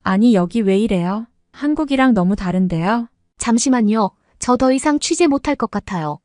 아니, 여기 왜 이래요? 한국이랑 너무 다른데요? 잠시만요. 저 더 이상 취재 못할 것 같아요.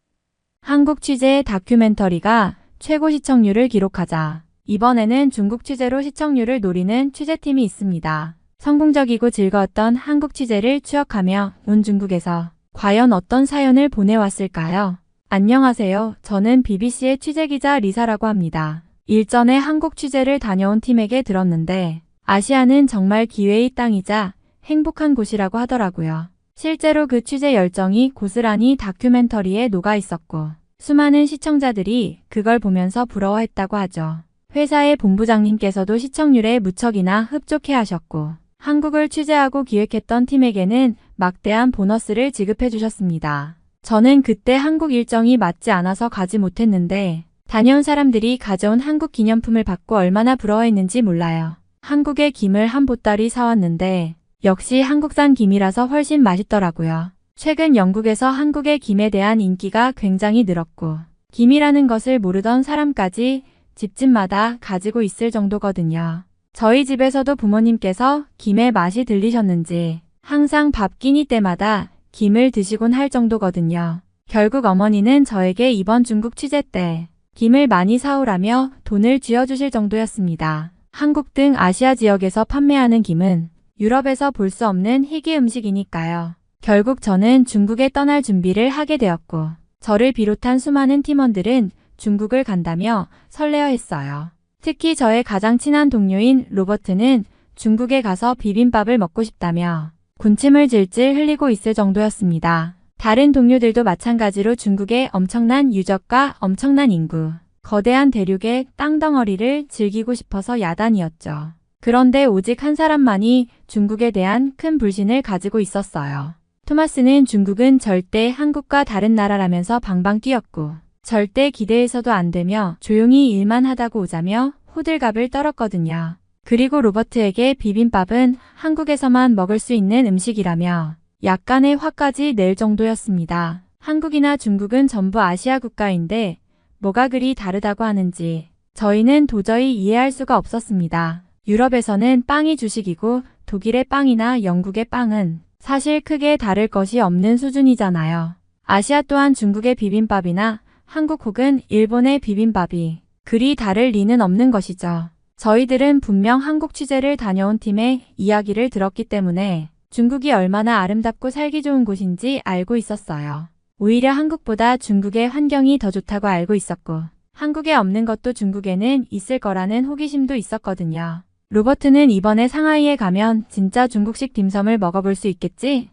한국 취재의 다큐멘터리가 최고 시청률을 기록하자 이번에는 중국 취재로 시청률을 노리는 취재팀이 있습니다. 성공적이고 즐거웠던 한국 취재를 추억하며 온 중국에서 과연 어떤 사연을 보내왔을까요? 안녕하세요. 저는 BBC의 취재기자 리사라고 합니다. 일전에 한국 취재를 다녀온 팀에게 들었는데 아시아는 정말 기회의 땅이자 행복한 곳이라고 하더라고요. 실제로 그 취재 열정이 고스란히 다큐멘터리에 녹아 있었고 수많은 시청자들이 그걸 보면서 부러워했다고 하죠. 회사의 본부장님께서도 시청률에 무척이나 흡족해 하셨고 한국을 취재하고 기획했던 팀에게는 막대한 보너스를 지급해 주셨습니다. 저는 그때 한국 일정이 맞지 않아서 가지 못했는데 다녀온 사람들이 가져온 한국 기념품을 받고 얼마나 부러워했는지 몰라요. 한국의 김을 한 보따리 사왔는데 역시 한국산 김이라서 훨씬 맛있더라고요. 최근 영국에서 한국의 김에 대한 인기가 굉장히 늘었고 김이라는 것을 모르던 사람까지 집집마다 가지고 있을 정도거든요. 저희 집에서도 부모님께서 김의 맛이 들리셨는지 항상 밥 끼니 때마다 김을 드시곤 할 정도거든요. 결국 어머니는 저에게 이번 중국 취재 때 김을 많이 사오라며 돈을 쥐어주실 정도였습니다. 한국 등 아시아 지역에서 판매하는 김은 유럽에서 볼 수 없는 희귀 음식이니까요. 결국 저는 중국에 떠날 준비를 하게 되었고 저를 비롯한 수많은 팀원들은 중국을 간다며 설레어했어요. 특히 저의 가장 친한 동료인 로버트는 중국에 가서 비빔밥을 먹고 싶다며 군침을 질질 흘리고 있을 정도였습니다. 다른 동료들도 마찬가지로 중국의 엄청난 유적과 엄청난 인구, 거대한 대륙의 땅덩어리를 즐기고 싶어서 야단이었죠. 그런데 오직 한 사람만이 중국에 대한 큰 불신을 가지고 있었어요. 토마스는 중국은 절대 한국과 다른 나라라면서 방방 뛰었고 절대 기대해서도 안 되며 조용히 일만 하다고 오자며 호들갑을 떨었거든요. 그리고 로버트에게 비빔밥은 한국에서만 먹을 수 있는 음식이라며 약간의 화까지 낼 정도였습니다. 한국이나 중국은 전부 아시아 국가인데 뭐가 그리 다르다고 하는지 저희는 도저히 이해할 수가 없었습니다. 유럽에서는 빵이 주식이고 독일의 빵이나 영국의 빵은 사실 크게 다를 것이 없는 수준이잖아요. 아시아 또한 중국의 비빔밥이나 한국 혹은 일본의 비빔밥이 그리 다를 리는 없는 것이죠. 저희들은 분명 한국 취재를 다녀온 팀의 이야기를 들었기 때문에 중국이 얼마나 아름답고 살기 좋은 곳인지 알고 있었어요. 오히려 한국보다 중국의 환경이 더 좋다고 알고 있었고 한국에 없는 것도 중국에는 있을 거라는 호기심도 있었거든요. 로버트는 이번에 상하이에 가면 진짜 중국식 딤섬을 먹어볼 수 있겠지?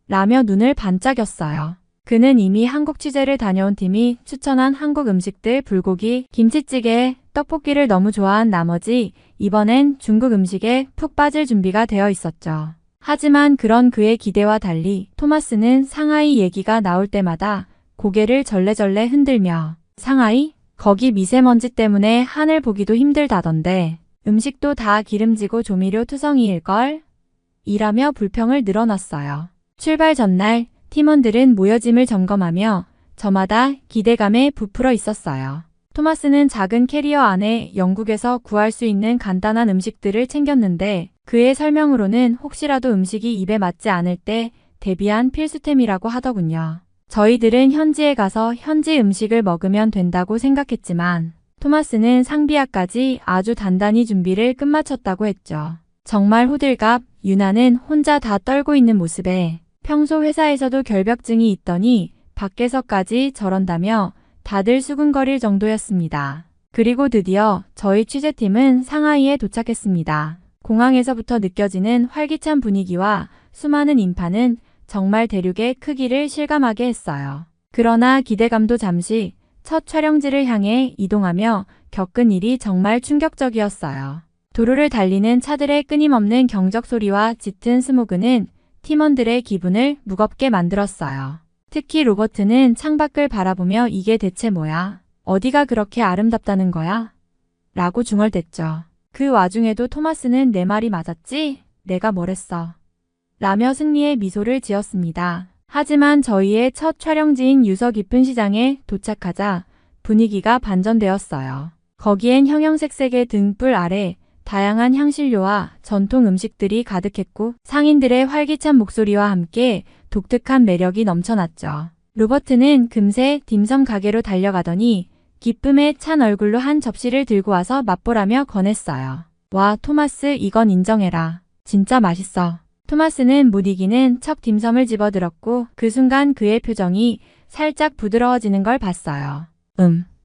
라며 눈을 반짝였어요. 그는 이미 한국 취재를 다녀온 팀이 추천한 한국 음식들 불고기, 김치찌개, 떡볶이를 너무 좋아한 나머지 이번엔 중국 음식에 푹 빠질 준비가 되어 있었죠. 하지만 그런 그의 기대와 달리 토마스는 상하이 얘기가 나올 때마다 고개를 절레절레 흔들며 상하이? 거기 미세먼지 때문에 하늘 보기도 힘들다던데 음식도 다 기름지고 조미료 투성이일걸? 이라며 불평을 늘어놨어요. 출발 전날 팀원들은 모여짐을 점검하며 저마다 기대감에 부풀어 있었어요. 토마스는 작은 캐리어 안에 영국에서 구할 수 있는 간단한 음식들을 챙겼는데 그의 설명으로는 혹시라도 음식이 입에 맞지 않을 때 대비한 필수템이라고 하더군요. 저희들은 현지에 가서 현지 음식을 먹으면 된다고 생각했지만 토마스는 상비약까지 아주 단단히 준비를 끝마쳤다고 했죠. 정말 호들갑, 유나는 혼자 다 떨고 있는 모습에 평소 회사에서도 결벽증이 있더니 밖에서까지 저런다며 다들 수근거릴 정도였습니다. 그리고 드디어 저희 취재팀은 상하이에 도착했습니다. 공항에서부터 느껴지는 활기찬 분위기와 수많은 인파는 정말 대륙의 크기를 실감하게 했어요. 그러나 기대감도 잠시 첫 촬영지를 향해 이동하며 겪은 일이 정말 충격적이었어요. 도로를 달리는 차들의 끊임없는 경적 소리와 짙은 스모그는 팀원들의 기분을 무겁게 만들었어요. 특히 로버트는 창밖을 바라보며 이게 대체 뭐야? 어디가 그렇게 아름답다는 거야? 라고 중얼댔죠. 그 와중에도 토마스는 내 말이 맞았지? 내가 뭐랬어? 라며 승리의 미소를 지었습니다. 하지만 저희의 첫 촬영지인 유서 깊은 시장에 도착하자 분위기가 반전되었어요. 거기엔 형형색색의 등불 아래 다양한 향신료와 전통 음식들이 가득했고 상인들의 활기찬 목소리와 함께 독특한 매력이 넘쳐났죠. 로버트는 금세 딤섬 가게로 달려가더니 기쁨에 찬 얼굴로 한 접시를 들고 와서 맛보라며 권했어요. 와, 토마스, 이건 인정해라. 진짜 맛있어. 토마스는 못 이기는 척 딤섬을 집어들었고 그 순간 그의 표정이 살짝 부드러워지는 걸 봤어요.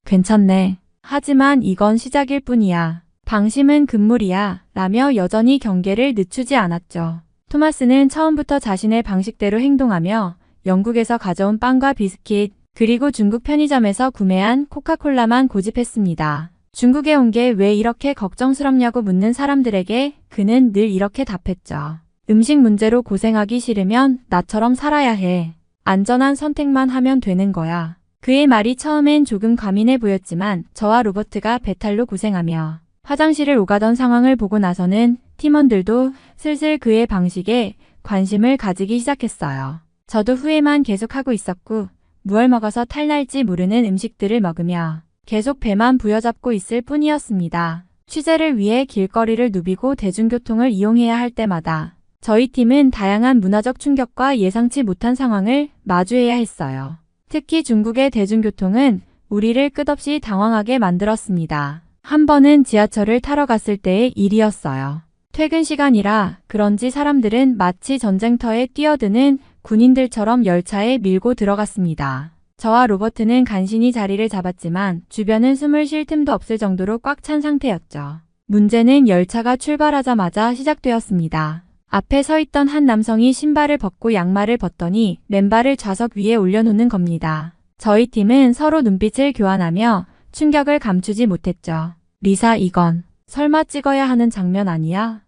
괜찮네. 하지만 이건 시작일 뿐이야. 방심은 금물이야. 라며 여전히 경계를 늦추지 않았죠. 토마스는 처음부터 자신의 방식대로 행동하며 영국에서 가져온 빵과 비스킷, 그리고 중국 편의점에서 구매한 코카콜라만 고집했습니다. 중국에 온 게 왜 이렇게 걱정스럽냐고 묻는 사람들에게 그는 늘 이렇게 답했죠. 음식 문제로 고생하기 싫으면 나처럼 살아야 해. 안전한 선택만 하면 되는 거야. 그의 말이 처음엔 조금 과민해 보였지만 저와 로버트가 배탈로 고생하며 화장실을 오가던 상황을 보고 나서는 팀원들도 슬슬 그의 방식에 관심을 가지기 시작했어요. 저도 후회만 계속하고 있었고 무얼 먹어서 탈날지 모르는 음식들을 먹으며 계속 배만 부여잡고 있을 뿐이었습니다. 취재를 위해 길거리를 누비고 대중교통을 이용해야 할 때마다 저희 팀은 다양한 문화적 충격과 예상치 못한 상황을 마주해야 했어요. 특히 중국의 대중교통은 우리를 끝없이 당황하게 만들었습니다. 한 번은 지하철을 타러 갔을 때의 일이었어요. 퇴근 시간이라 그런지 사람들은 마치 전쟁터에 뛰어드는 군인들처럼 열차에 밀고 들어갔습니다. 저와 로버트는 간신히 자리를 잡았지만 주변은 숨을 쉴 틈도 없을 정도로 꽉 찬 상태였죠. 문제는 열차가 출발하자마자 시작되었습니다. 앞에 서 있던 한 남성이 신발을 벗고 양말을 벗더니 맨발을 좌석 위에 올려놓는 겁니다. 저희 팀은 서로 눈빛을 교환하며 충격을 감추지 못했죠. 리사, 이건 설마 찍어야 하는 장면 아니야?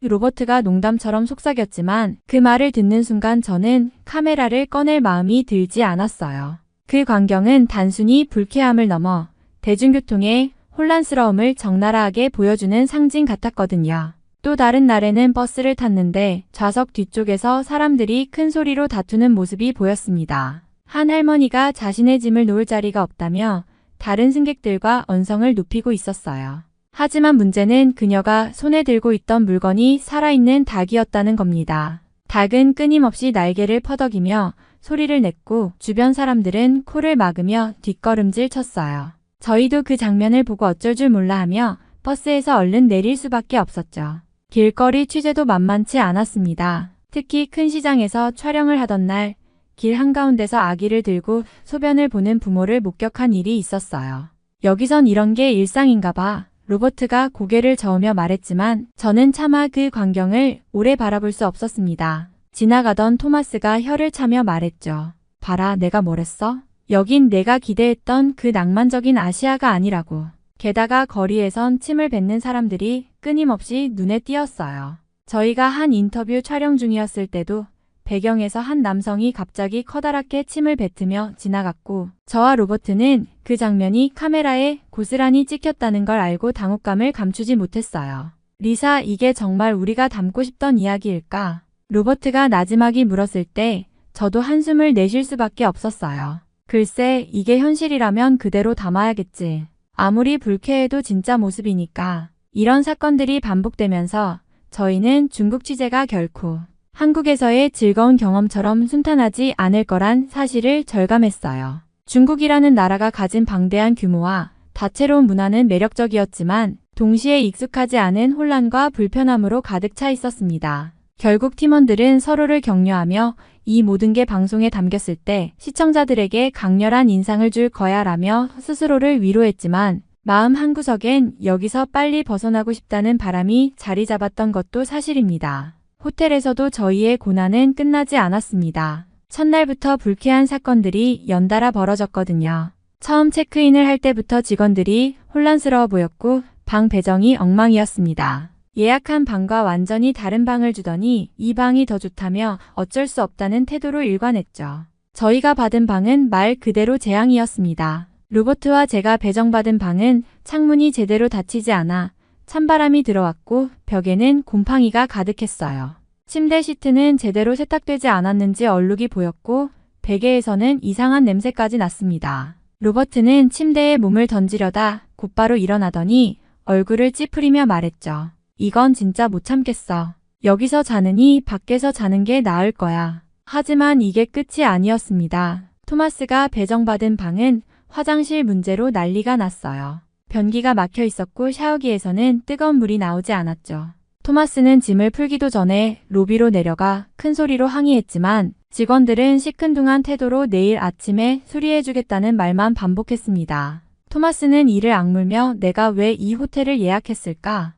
로버트가 농담처럼 속삭였지만 그 말을 듣는 순간 저는 카메라를 꺼낼 마음이 들지 않았어요. 그 광경은 단순히 불쾌함을 넘어 대중교통의 혼란스러움을 적나라하게 보여주는 상징 같았거든요. 또 다른 날에는 버스를 탔는데 좌석 뒤쪽에서 사람들이 큰 소리로 다투는 모습이 보였습니다. 한 할머니가 자신의 짐을 놓을 자리가 없다며 다른 승객들과 언성을 높이고 있었어요. 하지만 문제는 그녀가 손에 들고 있던 물건이 살아있는 닭이었다는 겁니다. 닭은 끊임없이 날개를 퍼덕이며 소리를 냈고 주변 사람들은 코를 막으며 뒷걸음질 쳤어요. 저희도 그 장면을 보고 어쩔 줄 몰라 하며 버스에서 얼른 내릴 수밖에 없었죠. 길거리 취재도 만만치 않았습니다. 특히 큰 시장에서 촬영을 하던 날 길 한가운데서 아기를 들고 소변을 보는 부모를 목격한 일이 있었어요. 여기선 이런 게 일상인가 봐. 로버트가 고개를 저으며 말했지만 저는 차마 그 광경을 오래 바라볼 수 없었습니다. 지나가던 토마스가 혀를 차며 말했죠. 봐라, 내가 뭐랬어? 여긴 내가 기대했던 그 낭만적인 아시아가 아니라고. 게다가 거리에선 침을 뱉는 사람들이 끊임없이 눈에 띄었어요. 저희가 한 인터뷰 촬영 중이었을 때도 배경에서 한 남성이 갑자기 커다랗게 침을 뱉으며 지나갔고 저와 로버트는 그 장면이 카메라에 고스란히 찍혔다는 걸 알고 당혹감을 감추지 못했어요. 리사, 이게 정말 우리가 담고 싶던 이야기일까? 로버트가 나지막이 물었을 때 저도 한숨을 내쉴 수밖에 없었어요. 글쎄, 이게 현실이라면 그대로 담아야겠지. 아무리 불쾌해도 진짜 모습이니까. 이런 사건들이 반복되면서 저희는 중국 취재가 결코 한국에서의 즐거운 경험처럼 순탄하지 않을 거란 사실을 절감했어요. 중국이라는 나라가 가진 방대한 규모와 다채로운 문화는 매력적이었지만 동시에 익숙하지 않은 혼란과 불편함으로 가득 차 있었습니다. 결국 팀원들은 서로를 격려하며 이 모든 게 방송에 담겼을 때 시청자들에게 강렬한 인상을 줄 거야 라며 스스로를 위로했지만 마음 한구석엔 여기서 빨리 벗어나고 싶다는 바람이 자리 잡았던 것도 사실입니다. 호텔에서도 저희의 고난은 끝나지 않았습니다. 첫날부터 불쾌한 사건들이 연달아 벌어졌거든요. 처음 체크인을 할 때부터 직원들이 혼란스러워 보였고 방 배정이 엉망이었습니다. 예약한 방과 완전히 다른 방을 주더니 이 방이 더 좋다며 어쩔 수 없다는 태도로 일관했죠. 저희가 받은 방은 말 그대로 재앙이었습니다. 로버트와 제가 배정받은 방은 창문이 제대로 닫히지 않아 찬바람이 들어왔고 벽에는 곰팡이가 가득했어요. 침대 시트는 제대로 세탁되지 않았는지 얼룩이 보였고 베개에서는 이상한 냄새까지 났습니다. 로버트는 침대에 몸을 던지려다 곧바로 일어나더니 얼굴을 찌푸리며 말했죠. 이건 진짜 못 참겠어. 여기서 자느니 밖에서 자는 게 나을 거야. 하지만 이게 끝이 아니었습니다. 토마스가 배정받은 방은 화장실 문제로 난리가 났어요. 변기가 막혀 있었고 샤워기에서는 뜨거운 물이 나오지 않았죠. 토마스는 짐을 풀기도 전에 로비로 내려가 큰 소리로 항의했지만 직원들은 시큰둥한 태도로 내일 아침에 수리해주겠다는 말만 반복했습니다. 토마스는 이를 악물며 내가 왜 이 호텔을 예약했을까?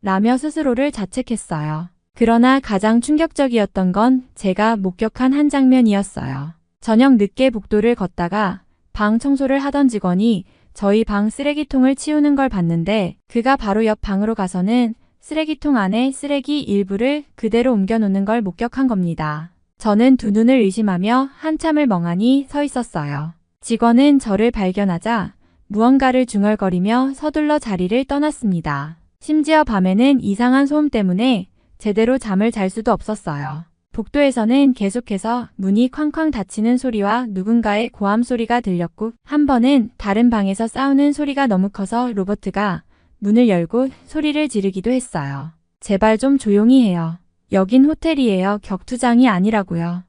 라며 스스로를 자책했어요. 그러나 가장 충격적이었던 건 제가 목격한 한 장면이었어요. 저녁 늦게 복도를 걷다가 방 청소를 하던 직원이 저희 방 쓰레기통을 치우는 걸 봤는데 그가 바로 옆 방으로 가서는 쓰레기통 안에 쓰레기 일부를 그대로 옮겨놓는 걸 목격한 겁니다. 저는 두 눈을 의심하며 한참을 멍하니 서 있었어요. 직원은 저를 발견하자 무언가를 중얼거리며 서둘러 자리를 떠났습니다. 심지어 밤에는 이상한 소음 때문에 제대로 잠을 잘 수도 없었어요. 복도에서는 계속해서 문이 쾅쾅 닫히는 소리와 누군가의 고함 소리가 들렸고 한 번은 다른 방에서 싸우는 소리가 너무 커서 로버트가 문을 열고 소리를 지르기도 했어요. 제발 좀 조용히 해요. 여긴 호텔이에요. 격투장이 아니라고요.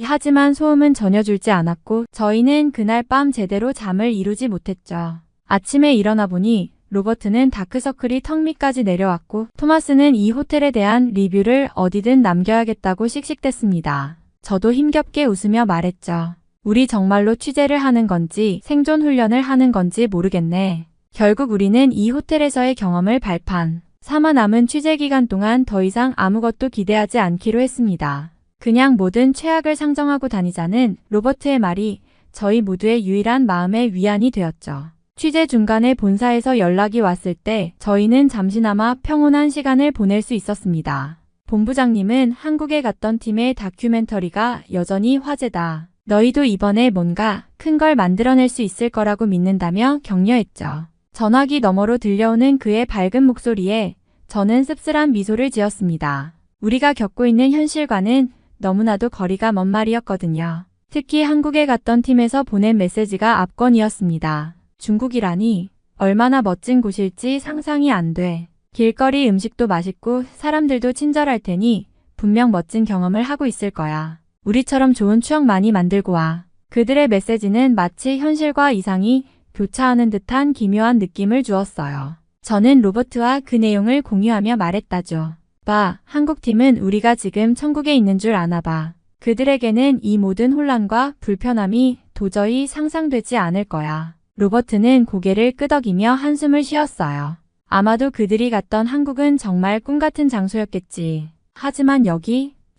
하지만 소음은 전혀 줄지 않았고 저희는 그날 밤 제대로 잠을 이루지 못했죠. 아침에 일어나 보니 로버트는 다크서클이 턱 밑까지 내려왔고 토마스는 이 호텔에 대한 리뷰를 어디든 남겨야겠다고 씩씩댔습니다. 저도 힘겹게 웃으며 말했죠. 우리 정말로 취재를 하는 건지 생존 훈련을 하는 건지 모르겠네. 결국 우리는 이 호텔에서의 경험을 발판 삼아 남은 취재 기간 동안 더 이상 아무것도 기대하지 않기로 했습니다. 그냥 모든 최악을 상정하고 다니자는 로버트의 말이 저희 모두의 유일한 마음의 위안이 되었죠. 취재 중간에 본사에서 연락이 왔을 때 저희는 잠시나마 평온한 시간을 보낼 수 있었습니다. 본부장님은 한국에 갔던 팀의 다큐멘터리가 여전히 화제다. 너희도 이번에 뭔가 큰 걸 만들어낼 수 있을 거라고 믿는다며 격려했죠. 전화기 너머로 들려오는 그의 밝은 목소리에 저는 씁쓸한 미소를 지었습니다. 우리가 겪고 있는 현실과는 너무나도 거리가 먼 말이었거든요. 특히 한국에 갔던 팀에서 보낸 메시지가 압권이었습니다. 중국이라니 얼마나 멋진 곳일지 상상이 안 돼. 길거리 음식도 맛있고 사람들도 친절할 테니 분명 멋진 경험을 하고 있을 거야. 우리처럼 좋은 추억 많이 만들고 와. 그들의 메시지는 마치 현실과 이상이 교차하는 듯한 기묘한 느낌을 주었어요. 저는 로버트와 그 내용을 공유하며 말했다죠. 봐, 한국팀은 우리가 지금 천국에 있는 줄 아나 봐. 그들에게는 이 모든 혼란과 불편함이 도저히 상상되지 않을 거야. 로버트는 고개를 끄덕이며 한숨을 쉬었어요. 아마도 그들이 갔던 한국은 정말 꿈 같은 장소였겠지. 하지만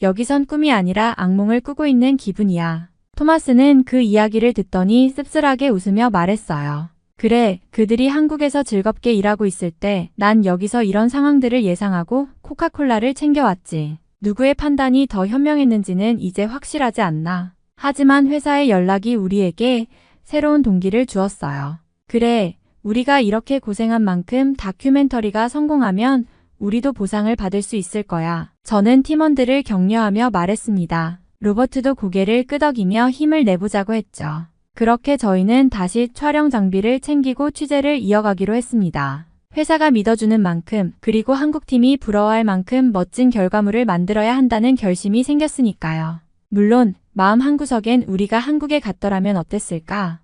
여기선 꿈이 아니라 악몽을 꾸고 있는 기분이야. 토마스는 그 이야기를 듣더니 씁쓸하게 웃으며 말했어요. 그래, 그들이 한국에서 즐겁게 일하고 있을 때 난 여기서 이런 상황들을 예상하고 코카콜라를 챙겨왔지. 누구의 판단이 더 현명했는지는 이제 확실하지 않나. 하지만 회사의 연락이 우리에게 새로운 동기를 주었어요. 그래, 우리가 이렇게 고생한 만큼 다큐멘터리가 성공하면 우리도 보상을 받을 수 있을 거야. 저는 팀원들을 격려하며 말했습니다. 로버트도 고개를 끄덕이며 힘을 내보자고 했죠. 그렇게 저희는 다시 촬영 장비를 챙기고 취재를 이어가기로 했습니다. 회사가 믿어주는 만큼 그리고 한국팀이 부러워할 만큼 멋진 결과물을 만들어야 한다는 결심이 생겼으니까요. 물론 마음 한구석엔 우리가 한국에 갔더라면 어땠을까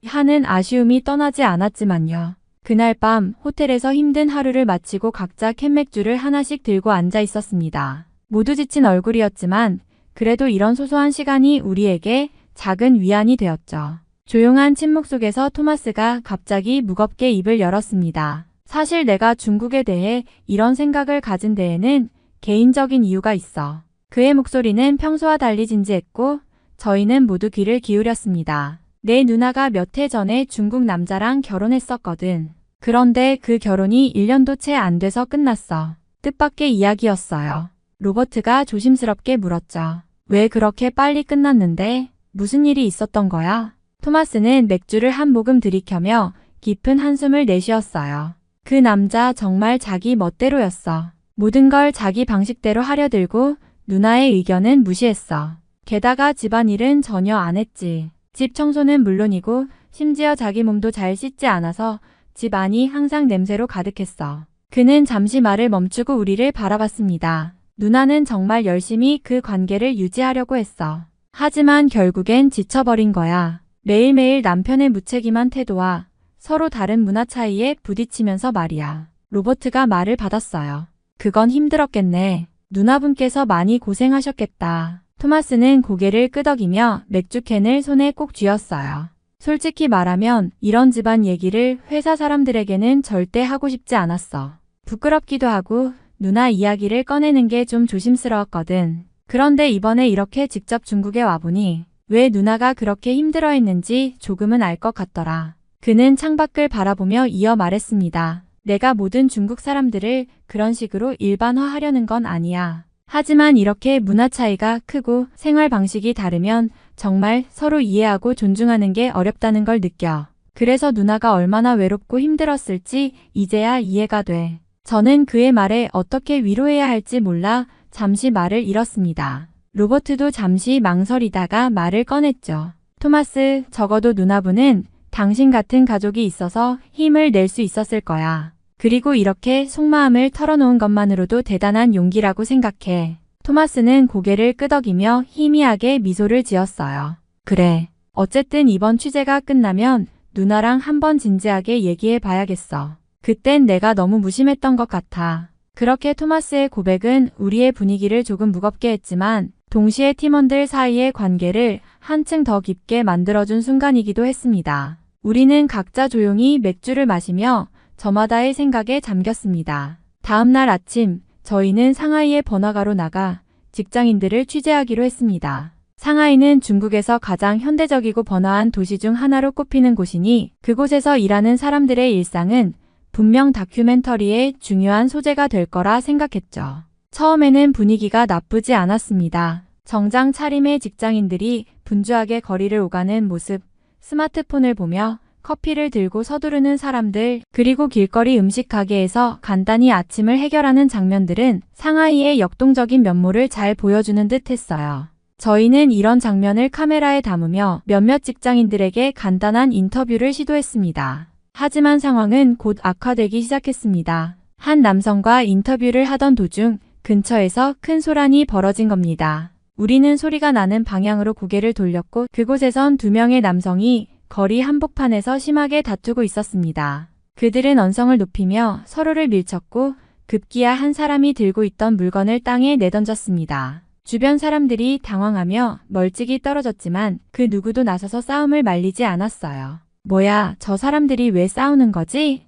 하는 아쉬움이 떠나지 않았지만요. 그날 밤 호텔에서 힘든 하루를 마치고 각자 캔맥주를 하나씩 들고 앉아 있었습니다. 모두 지친 얼굴이었지만 그래도 이런 소소한 시간이 우리에게 작은 위안이 되었죠. 조용한 침묵 속에서 토마스가 갑자기 무겁게 입을 열었습니다. 사실 내가 중국에 대해 이런 생각을 가진 데에는 개인적인 이유가 있어. 그의 목소리는 평소와 달리 진지했고 저희는 모두 귀를 기울였습니다. 내 누나가 몇 해 전에 중국 남자랑 결혼했었거든. 그런데 그 결혼이 1년도 채 안 돼서 끝났어. 뜻밖의 이야기였어요. 로버트가 조심스럽게 물었죠. 왜 그렇게 빨리 끝났는데? 무슨 일이 있었던 거야? 토마스는 맥주를 한 모금 들이켜며 깊은 한숨을 내쉬었어요. 그 남자 정말 자기 멋대로였어. 모든 걸 자기 방식대로 하려 들고 누나의 의견은 무시했어. 게다가 집안일은 전혀 안 했지. 집 청소는 물론이고 심지어 자기 몸도 잘 씻지 않아서 집 안이 항상 냄새로 가득했어. 그는 잠시 말을 멈추고 우리를 바라봤습니다. 누나는 정말 열심히 그 관계를 유지하려고 했어. 하지만 결국엔 지쳐버린 거야. 매일매일 남편의 무책임한 태도와 서로 다른 문화 차이에 부딪히면서 말이야. 로버트가 말을 받았어요. 그건 힘들었겠네. 누나분께서 많이 고생하셨겠다. 토마스는 고개를 끄덕이며 맥주캔을 손에 꼭 쥐었어요. 솔직히 말하면 이런 집안 얘기를 회사 사람들에게는 절대 하고 싶지 않았어. 부끄럽기도 하고 누나 이야기를 꺼내는 게 좀 조심스러웠거든. 그런데 이번에 이렇게 직접 중국에 와보니 왜 누나가 그렇게 힘들어했는지 조금은 알 것 같더라. 그는 창밖을 바라보며 이어 말했습니다. 내가 모든 중국 사람들을 그런 식으로 일반화하려는 건 아니야. 하지만 이렇게 문화 차이가 크고 생활 방식이 다르면 정말 서로 이해하고 존중하는 게 어렵다는 걸 느껴. 그래서 누나가 얼마나 외롭고 힘들었을지 이제야 이해가 돼. 저는 그의 말에 어떻게 위로해야 할지 몰라 잠시 말을 잃었습니다. 로버트도 잠시 망설이다가 말을 꺼냈죠. 토마스, 적어도 누나분은 당신 같은 가족이 있어서 힘을 낼 수 있었을 거야. 그리고 이렇게 속마음을 털어놓은 것만으로도 대단한 용기라고 생각해. 토마스는 고개를 끄덕이며 희미하게 미소를 지었어요. 그래. 어쨌든 이번 취재가 끝나면 누나랑 한번 진지하게 얘기해 봐야겠어. 그땐 내가 너무 무심했던 것 같아. 그렇게 토마스의 고백은 우리의 분위기를 조금 무겁게 했지만 동시에 팀원들 사이의 관계를 한층 더 깊게 만들어준 순간이기도 했습니다. 우리는 각자 조용히 맥주를 마시며 저마다의 생각에 잠겼습니다. 다음 날 아침 저희는 상하이의 번화가로 나가 직장인들을 취재하기로 했습니다. 상하이는 중국에서 가장 현대적이고 번화한 도시 중 하나로 꼽히는 곳이니 그곳에서 일하는 사람들의 일상은 분명 다큐멘터리의 중요한 소재가 될 거라 생각했죠. 처음에는 분위기가 나쁘지 않았습니다. 정장 차림의 직장인들이 분주하게 거리를 오가는 모습, 스마트폰을 보며 커피를 들고 서두르는 사람들, 그리고 길거리 음식 가게에서 간단히 아침을 해결하는 장면들은 상하이의 역동적인 면모를 잘 보여주는 듯 했어요. 저희는 이런 장면을 카메라에 담으며 몇몇 직장인들에게 간단한 인터뷰를 시도했습니다. 하지만 상황은 곧 악화되기 시작했습니다. 한 남성과 인터뷰를 하던 도중 근처에서 큰 소란이 벌어진 겁니다. 우리는 소리가 나는 방향으로 고개를 돌렸고 그곳에선 두 명의 남성이 거리 한복판에서 심하게 다투고 있었습니다. 그들은 언성을 높이며 서로를 밀쳤고 급기야 한 사람이 들고 있던 물건을 땅에 내던졌습니다. 주변 사람들이 당황하며 멀찍이 떨어졌지만 그 누구도 나서서 싸움을 말리지 않았어요. 뭐야, 저 사람들이 왜 싸우는 거지?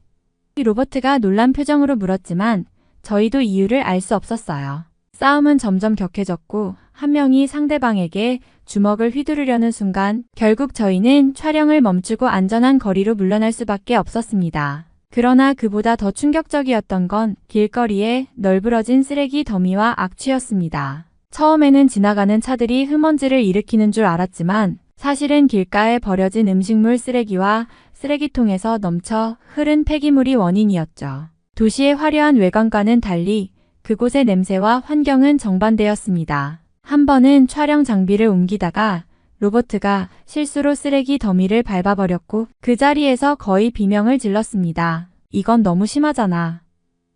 로버트가 놀란 표정으로 물었지만 저희도 이유를 알 수 없었어요. 싸움은 점점 격해졌고 한 명이 상대방에게 주먹을 휘두르려는 순간 결국 저희는 촬영을 멈추고 안전한 거리로 물러날 수밖에 없었습니다. 그러나 그보다 더 충격적이었던 건 길거리에 널브러진 쓰레기 더미와 악취였습니다. 처음에는 지나가는 차들이 흠먼지를 일으키는 줄 알았지만 사실은 길가에 버려진 음식물 쓰레기와 쓰레기통에서 넘쳐 흐른 폐기물이 원인이었죠. 도시의 화려한 외관과는 달리 그곳의 냄새와 환경은 정반대였습니다. 한 번은 촬영 장비를 옮기다가 로버트가 실수로 쓰레기 더미를 밟아버렸고 그 자리에서 거의 비명을 질렀습니다. 이건 너무 심하잖아.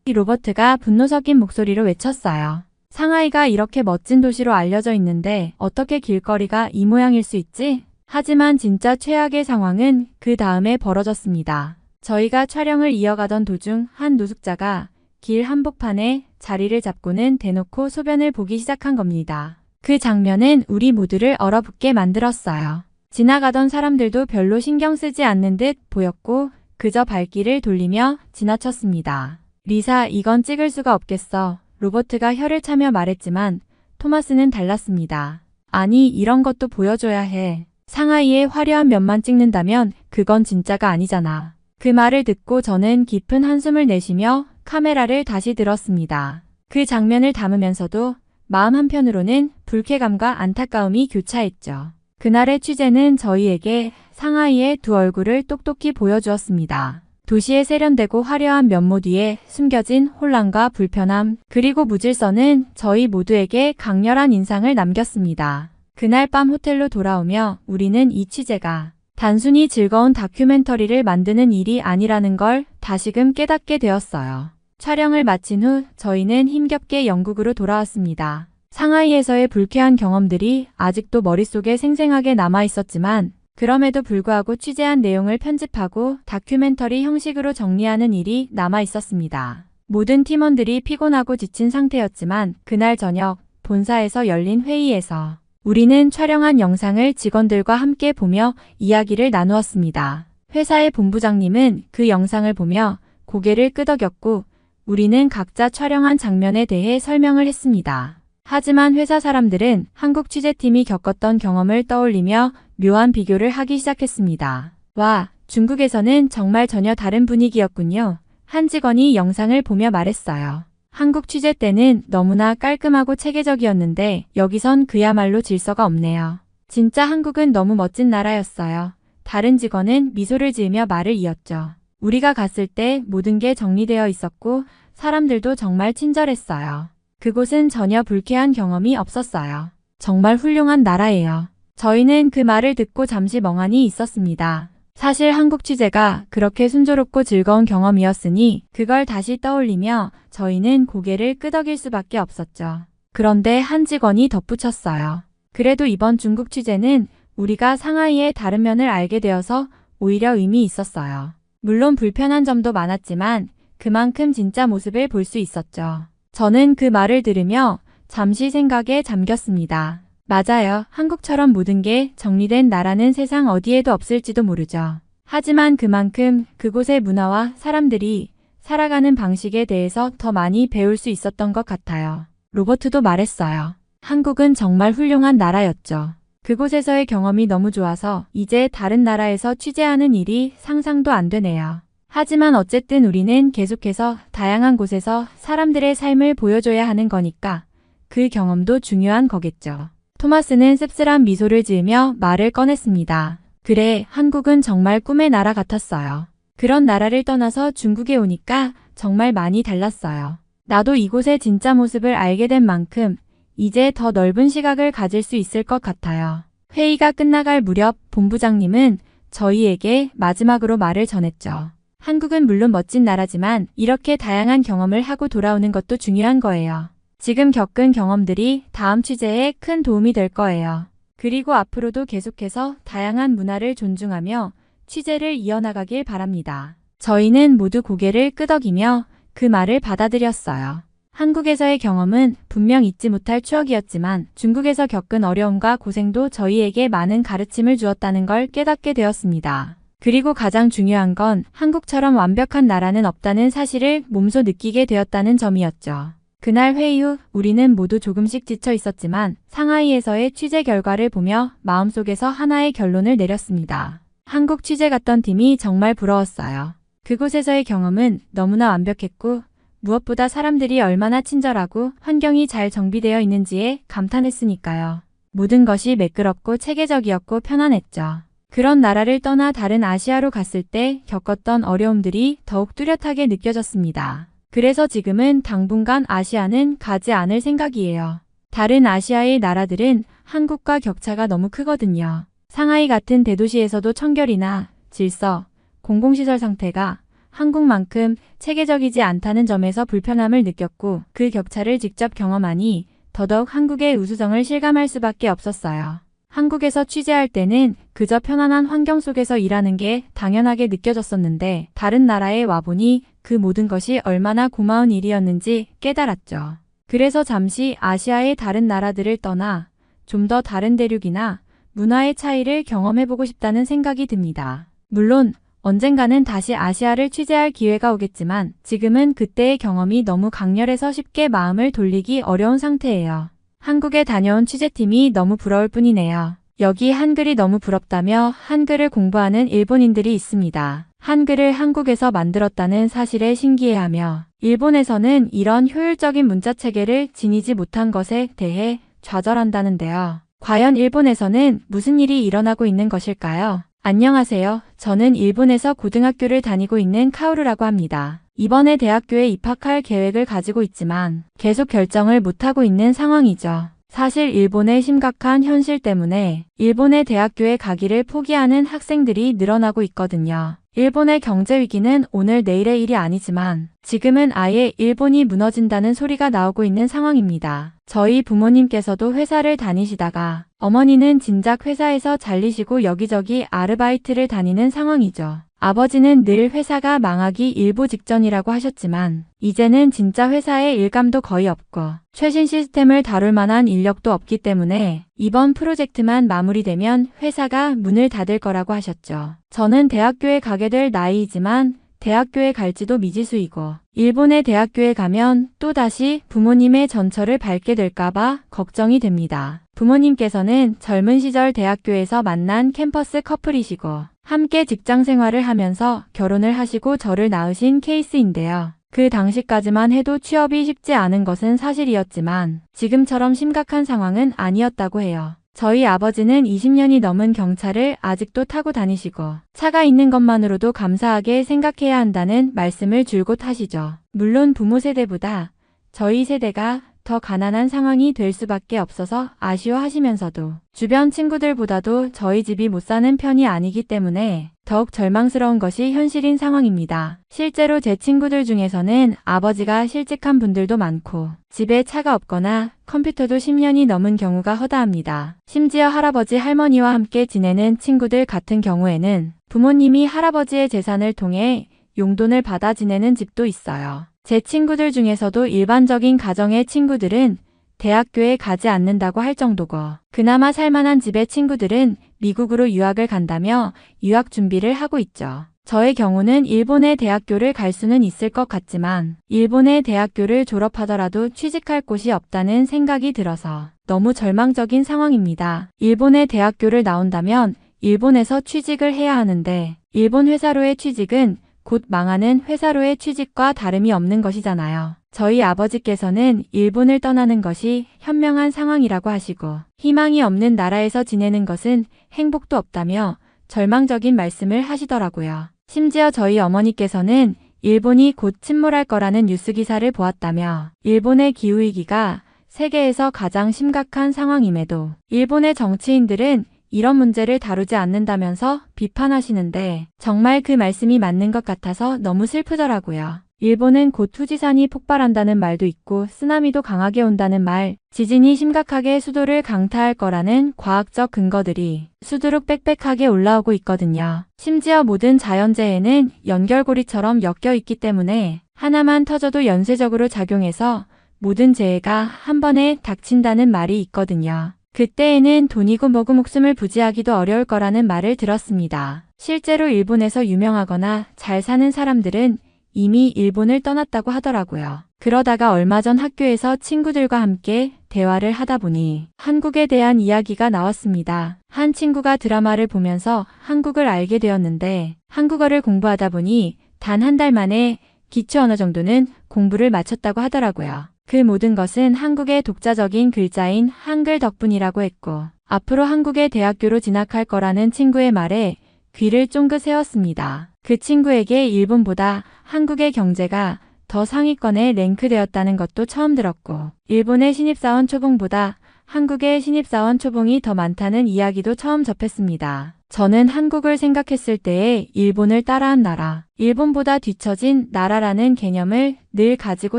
로버트가 분노 섞인 목소리로 외쳤어요. 상하이가 이렇게 멋진 도시로 알려져 있는데 어떻게 길거리가 이 모양일 수 있지? 하지만 진짜 최악의 상황은 그 다음에 벌어졌습니다. 저희가 촬영을 이어가던 도중 한 노숙자가 길 한복판에 자리를 잡고는 대놓고 소변을 보기 시작한 겁니다. 그 장면은 우리 모두를 얼어붙게 만들었어요. 지나가던 사람들도 별로 신경 쓰지 않는 듯 보였고 그저 발길을 돌리며 지나쳤습니다. 리사, 이건 찍을 수가 없겠어. 로버트가 혀를 차며 말했지만 토마스는 달랐습니다. 아니, 이런 것도 보여줘야 해. 상하이의 화려한 면만 찍는다면 그건 진짜가 아니잖아. 그 말을 듣고 저는 깊은 한숨을 내쉬며 카메라를 다시 들었습니다. 그 장면을 담으면서도 마음 한편으로는 불쾌감과 안타까움이 교차했죠. 그날의 취재는 저희에게 상하이의 두 얼굴을 똑똑히 보여주었습니다. 도시의 세련되고 화려한 면모 뒤에 숨겨진 혼란과 불편함, 그리고 무질서는 저희 모두에게 강렬한 인상을 남겼습니다. 그날 밤 호텔로 돌아오며 우리는 이 취재가 단순히 즐거운 다큐멘터리를 만드는 일이 아니라는 걸 다시금 깨닫게 되었어요. 촬영을 마친 후 저희는 힘겹게 영국으로 돌아왔습니다. 상하이에서의 불쾌한 경험들이 아직도 머릿속에 생생하게 남아 있었지만 그럼에도 불구하고 취재한 내용을 편집하고 다큐멘터리 형식으로 정리하는 일이 남아 있었습니다. 모든 팀원들이 피곤하고 지친 상태였지만 그날 저녁 본사에서 열린 회의에서 우리는 촬영한 영상을 직원들과 함께 보며 이야기를 나누었습니다. 회사의 본부장님은 그 영상을 보며 고개를 끄덕였고 우리는 각자 촬영한 장면에 대해 설명을 했습니다. 하지만 회사 사람들은 한국 취재팀이 겪었던 경험을 떠올리며 묘한 비교를 하기 시작했습니다. 와, 중국에서는 정말 전혀 다른 분위기였군요. 한 직원이 영상을 보며 말했어요. 한국 취재 때는 너무나 깔끔하고 체계적이었는데 여기선 그야말로 질서가 없네요. 진짜 한국은 너무 멋진 나라였어요. 다른 직원은 미소를 지으며 말을 이었죠. 우리가 갔을 때 모든 게 정리되어 있었고 사람들도 정말 친절했어요. 그곳은 전혀 불쾌한 경험이 없었어요. 정말 훌륭한 나라예요. 저희는 그 말을 듣고 잠시 멍하니 있었습니다. 사실 한국 취재가 그렇게 순조롭고 즐거운 경험이었으니 그걸 다시 떠올리며 저희는 고개를 끄덕일 수밖에 없었죠. 그런데 한 직원이 덧붙였어요. 그래도 이번 중국 취재는 우리가 상하이의 다른 면을 알게 되어서 오히려 의미 있었어요. 물론 불편한 점도 많았지만 그만큼 진짜 모습을 볼 수 있었죠. 저는 그 말을 들으며 잠시 생각에 잠겼습니다. 맞아요. 한국처럼 모든 게 정리된 나라는 세상 어디에도 없을지도 모르죠. 하지만 그만큼 그곳의 문화와 사람들이 살아가는 방식에 대해서 더 많이 배울 수 있었던 것 같아요. 로버트도 말했어요. 한국은 정말 훌륭한 나라였죠. 그곳에서의 경험이 너무 좋아서 이제 다른 나라에서 취재하는 일이 상상도 안 되네요. 하지만 어쨌든 우리는 계속해서 다양한 곳에서 사람들의 삶을 보여줘야 하는 거니까 그 경험도 중요한 거겠죠. 토마스는 씁쓸한 미소를 지으며 말을 꺼냈습니다. 그래, 한국은 정말 꿈의 나라 같았어요. 그런 나라를 떠나서 중국에 오니까 정말 많이 달랐어요. 나도 이곳의 진짜 모습을 알게 된 만큼 이제 더 넓은 시각을 가질 수 있을 것 같아요. 회의가 끝나갈 무렵 본부장님은 저희에게 마지막으로 말을 전했죠. 한국은 물론 멋진 나라지만 이렇게 다양한 경험을 하고 돌아오는 것도 중요한 거예요. 지금 겪은 경험들이 다음 취재에 큰 도움이 될 거예요. 그리고 앞으로도 계속해서 다양한 문화를 존중하며 취재를 이어나가길 바랍니다. 저희는 모두 고개를 끄덕이며 그 말을 받아들였어요. 한국에서의 경험은 분명 잊지 못할 추억이었지만 중국에서 겪은 어려움과 고생도 저희에게 많은 가르침을 주었다는 걸 깨닫게 되었습니다. 그리고 가장 중요한 건 한국처럼 완벽한 나라는 없다는 사실을 몸소 느끼게 되었다는 점이었죠. 그날 회의 후 우리는 모두 조금씩 지쳐 있었지만 상하이에서의 취재 결과를 보며 마음속에서 하나의 결론을 내렸습니다. 한국 취재 갔던 팀이 정말 부러웠어요. 그곳에서의 경험은 너무나 완벽했고 무엇보다 사람들이 얼마나 친절하고 환경이 잘 정비되어 있는지에 감탄했으니까요. 모든 것이 매끄럽고 체계적이었고 편안했죠. 그런 나라를 떠나 다른 아시아로 갔을 때 겪었던 어려움들이 더욱 뚜렷하게 느껴졌습니다. 그래서 지금은 당분간 아시아는 가지 않을 생각이에요. 다른 아시아의 나라들은 한국과 격차가 너무 크거든요. 상하이 같은 대도시에서도 청결이나 질서, 공공시설 상태가 한국만큼 체계적이지 않다는 점에서 불편함을 느꼈고 그 격차를 직접 경험하니 더더욱 한국의 우수성을 실감할 수밖에 없었어요. 한국에서 취재할 때는 그저 편안한 환경 속에서 일하는 게 당연하게 느껴졌었는데 다른 나라에 와보니 그 모든 것이 얼마나 고마운 일이었는지 깨달았죠. 그래서 잠시 아시아의 다른 나라들을 떠나 좀 더 다른 대륙이나 문화의 차이를 경험해보고 싶다는 생각이 듭니다. 물론 언젠가는 다시 아시아를 취재할 기회가 오겠지만 지금은 그때의 경험이 너무 강렬해서 쉽게 마음을 돌리기 어려운 상태예요. 한국에 다녀온 취재팀이 너무 부러울 뿐이네요. 여기 한글이 너무 부럽다며 한글을 공부하는 일본인들이 있습니다. 한글을 한국에서 만들었다는 사실에 신기해하며 일본에서는 이런 효율적인 문자 체계를 지니지 못한 것에 대해 좌절한다는데요. 과연 일본에서는 무슨 일이 일어나고 있는 것일까요? 안녕하세요. 저는 일본에서 고등학교를 다니고 있는 카오루라고 합니다. 이번에 대학교에 입학할 계획을 가지고 있지만 계속 결정을 못하고 있는 상황이죠. 사실 일본의 심각한 현실 때문에 일본의 대학교에 가기를 포기하는 학생들이 늘어나고 있거든요. 일본의 경제 위기는 오늘 내일의 일이 아니지만 지금은 아예 일본이 무너진다는 소리가 나오고 있는 상황입니다. 저희 부모님께서도 회사를 다니시다가 어머니는 진작 회사에서 잘리시고 여기저기 아르바이트를 다니는 상황이죠. 아버지는 늘 회사가 망하기 일보 직전이라고 하셨지만 이제는 진짜 회사에 일감도 거의 없고 최신 시스템을 다룰 만한 인력도 없기 때문에 이번 프로젝트만 마무리되면 회사가 문을 닫을 거라고 하셨죠. 저는 대학교에 가게 될 나이이지만 대학교에 갈지도 미지수이고 일본의 대학교에 가면 또다시 부모님의 전철을 밟게 될까봐 걱정이 됩니다. 부모님께서는 젊은 시절 대학교에서 만난 캠퍼스 커플이시고 함께 직장 생활을 하면서 결혼을 하시고 저를 낳으신 케이스인데요. 그 당시까지만 해도 취업이 쉽지 않은 것은 사실이었지만 지금처럼 심각한 상황은 아니었다고 해요. 저희 아버지는 20년이 넘은 경차를 아직도 타고 다니시고 차가 있는 것만으로도 감사하게 생각해야 한다는 말씀을 줄곧 하시죠. 물론 부모 세대보다 저희 세대가 더 가난한 상황이 될 수밖에 없어서 아쉬워하시면서도 주변 친구들보다도 저희 집이 못 사는 편이 아니기 때문에 더욱 절망스러운 것이 현실인 상황입니다. 실제로 제 친구들 중에서는 아버지가 실직한 분들도 많고 집에 차가 없거나 컴퓨터도 10년이 넘은 경우가 허다합니다. 심지어 할아버지 할머니와 함께 지내는 친구들 같은 경우에는 부모님이 할아버지의 재산을 통해 용돈을 받아 지내는 집도 있어요. 제 친구들 중에서도 일반적인 가정의 친구들은 대학교에 가지 않는다고 할 정도고 그나마 살만한 집의 친구들은 미국으로 유학을 간다며 유학 준비를 하고 있죠. 저의 경우는 일본의 대학교를 갈 수는 있을 것 같지만 일본의 대학교를 졸업하더라도 취직할 곳이 없다는 생각이 들어서 너무 절망적인 상황입니다. 일본의 대학교를 나온다면 일본에서 취직을 해야 하는데 일본 회사로의 취직은 곧 망하는 회사로의 취직과 다름이 없는 것이잖아요. 저희 아버지께서는 일본을 떠나는 것이 현명한 상황이라고 하시고 희망이 없는 나라에서 지내는 것은 행복도 없다며 절망적인 말씀을 하시더라고요. 심지어 저희 어머니께서는 일본이 곧 침몰할 거라는 뉴스 기사를 보았다며 일본의 기후위기가 세계에서 가장 심각한 상황임에도 일본의 정치인들은 이런 문제를 다루지 않는다면서 비판하시는데 정말 그 말씀이 맞는 것 같아서 너무 슬프더라고요. 일본은 곧 후지산이 폭발한다는 말도 있고 쓰나미도 강하게 온다는 말, 지진이 심각하게 수도를 강타할 거라는 과학적 근거들이 수두룩 빽빽하게 올라오고 있거든요. 심지어 모든 자연재해는 연결고리처럼 엮여 있기 때문에 하나만 터져도 연쇄적으로 작용해서 모든 재해가 한 번에 닥친다는 말이 있거든요. 그때에는 돈이고 뭐고 목숨을 부지하기도 어려울 거라는 말을 들었습니다. 실제로 일본에서 유명하거나 잘 사는 사람들은 이미 일본을 떠났다고 하더라고요. 그러다가 얼마 전 학교에서 친구들과 함께 대화를 하다 보니 한국에 대한 이야기가 나왔습니다. 한 친구가 드라마를 보면서 한국을 알게 되었는데 한국어를 공부하다 보니 단 한 달 만에 기초 언어 정도는 공부를 마쳤다고 하더라고요. 그 모든 것은 한국의 독자적인 글자인 한글 덕분이라고 했고 앞으로 한국의 대학교로 진학할 거라는 친구의 말에 귀를 쫑긋 세웠습니다. 그 친구에게 일본보다 한국의 경제가 더 상위권에 랭크되었다는 것도 처음 들었고 일본의 신입사원 초봉보다 한국의 신입사원 초봉이 더 많다는 이야기도 처음 접했습니다. 저는 한국을 생각했을 때에 일본을 따라한 나라, 일본보다 뒤처진 나라라는 개념을 늘 가지고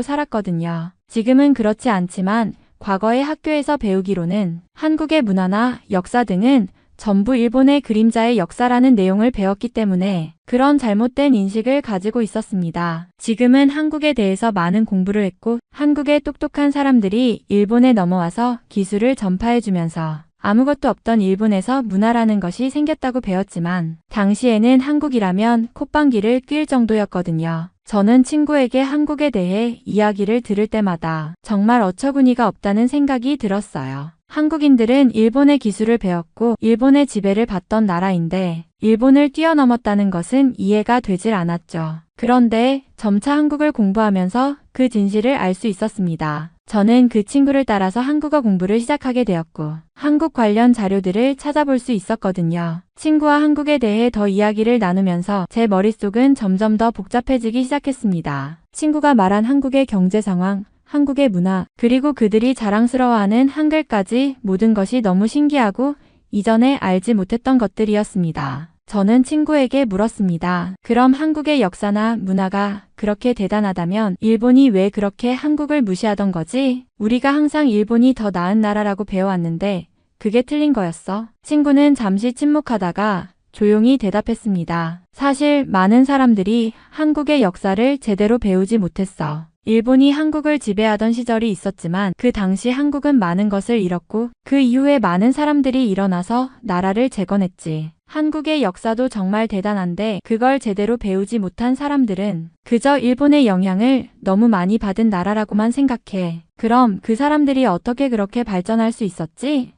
살았거든요. 지금은 그렇지 않지만 과거의 학교에서 배우기로는 한국의 문화나 역사 등은 전부 일본의 그림자의 역사라는 내용을 배웠기 때문에 그런 잘못된 인식을 가지고 있었습니다. 지금은 한국에 대해서 많은 공부를 했고 한국의 똑똑한 사람들이 일본에 넘어와서 기술을 전파해주면서 아무것도 없던 일본에서 문화라는 것이 생겼다고 배웠지만 당시에는 한국이라면 콧방귀를 낄 정도였거든요. 저는 친구에게 한국에 대해 이야기를 들을 때마다 정말 어처구니가 없다는 생각이 들었어요. 한국인들은 일본의 기술을 배웠고 일본의 지배를 받던 나라인데 일본을 뛰어넘었다는 것은 이해가 되질 않았죠. 그런데 점차 한국을 공부하면서 그 진실을 알 수 있었습니다. 저는 그 친구를 따라서 한국어 공부를 시작하게 되었고 한국 관련 자료들을 찾아볼 수 있었거든요. 친구와 한국에 대해 더 이야기를 나누면서 제 머릿속은 점점 더 복잡해지기 시작했습니다. 친구가 말한 한국의 경제 상황, 한국의 문화, 그리고 그들이 자랑스러워하는 한글까지 모든 것이 너무 신기하고 이전에 알지 못했던 것들이었습니다. 저는 친구에게 물었습니다. 그럼 한국의 역사나 문화가 그렇게 대단하다면 일본이 왜 그렇게 한국을 무시하던 거지? 우리가 항상 일본이 더 나은 나라라고 배워왔는데 그게 틀린 거였어. 친구는 잠시 침묵하다가 조용히 대답했습니다. 사실 많은 사람들이 한국의 역사를 제대로 배우지 못했어. 일본이 한국을 지배하던 시절이 있었지만 그 당시 한국은 많은 것을 잃었고 그 이후에 많은 사람들이 일어나서 나라를 재건했지. 한국의 역사도 정말 대단한데 그걸 제대로 배우지 못한 사람들은 그저 일본의 영향을 너무 많이 받은 나라라고만 생각해. 그럼 그 사람들이 어떻게 그렇게 발전할 수 있었지?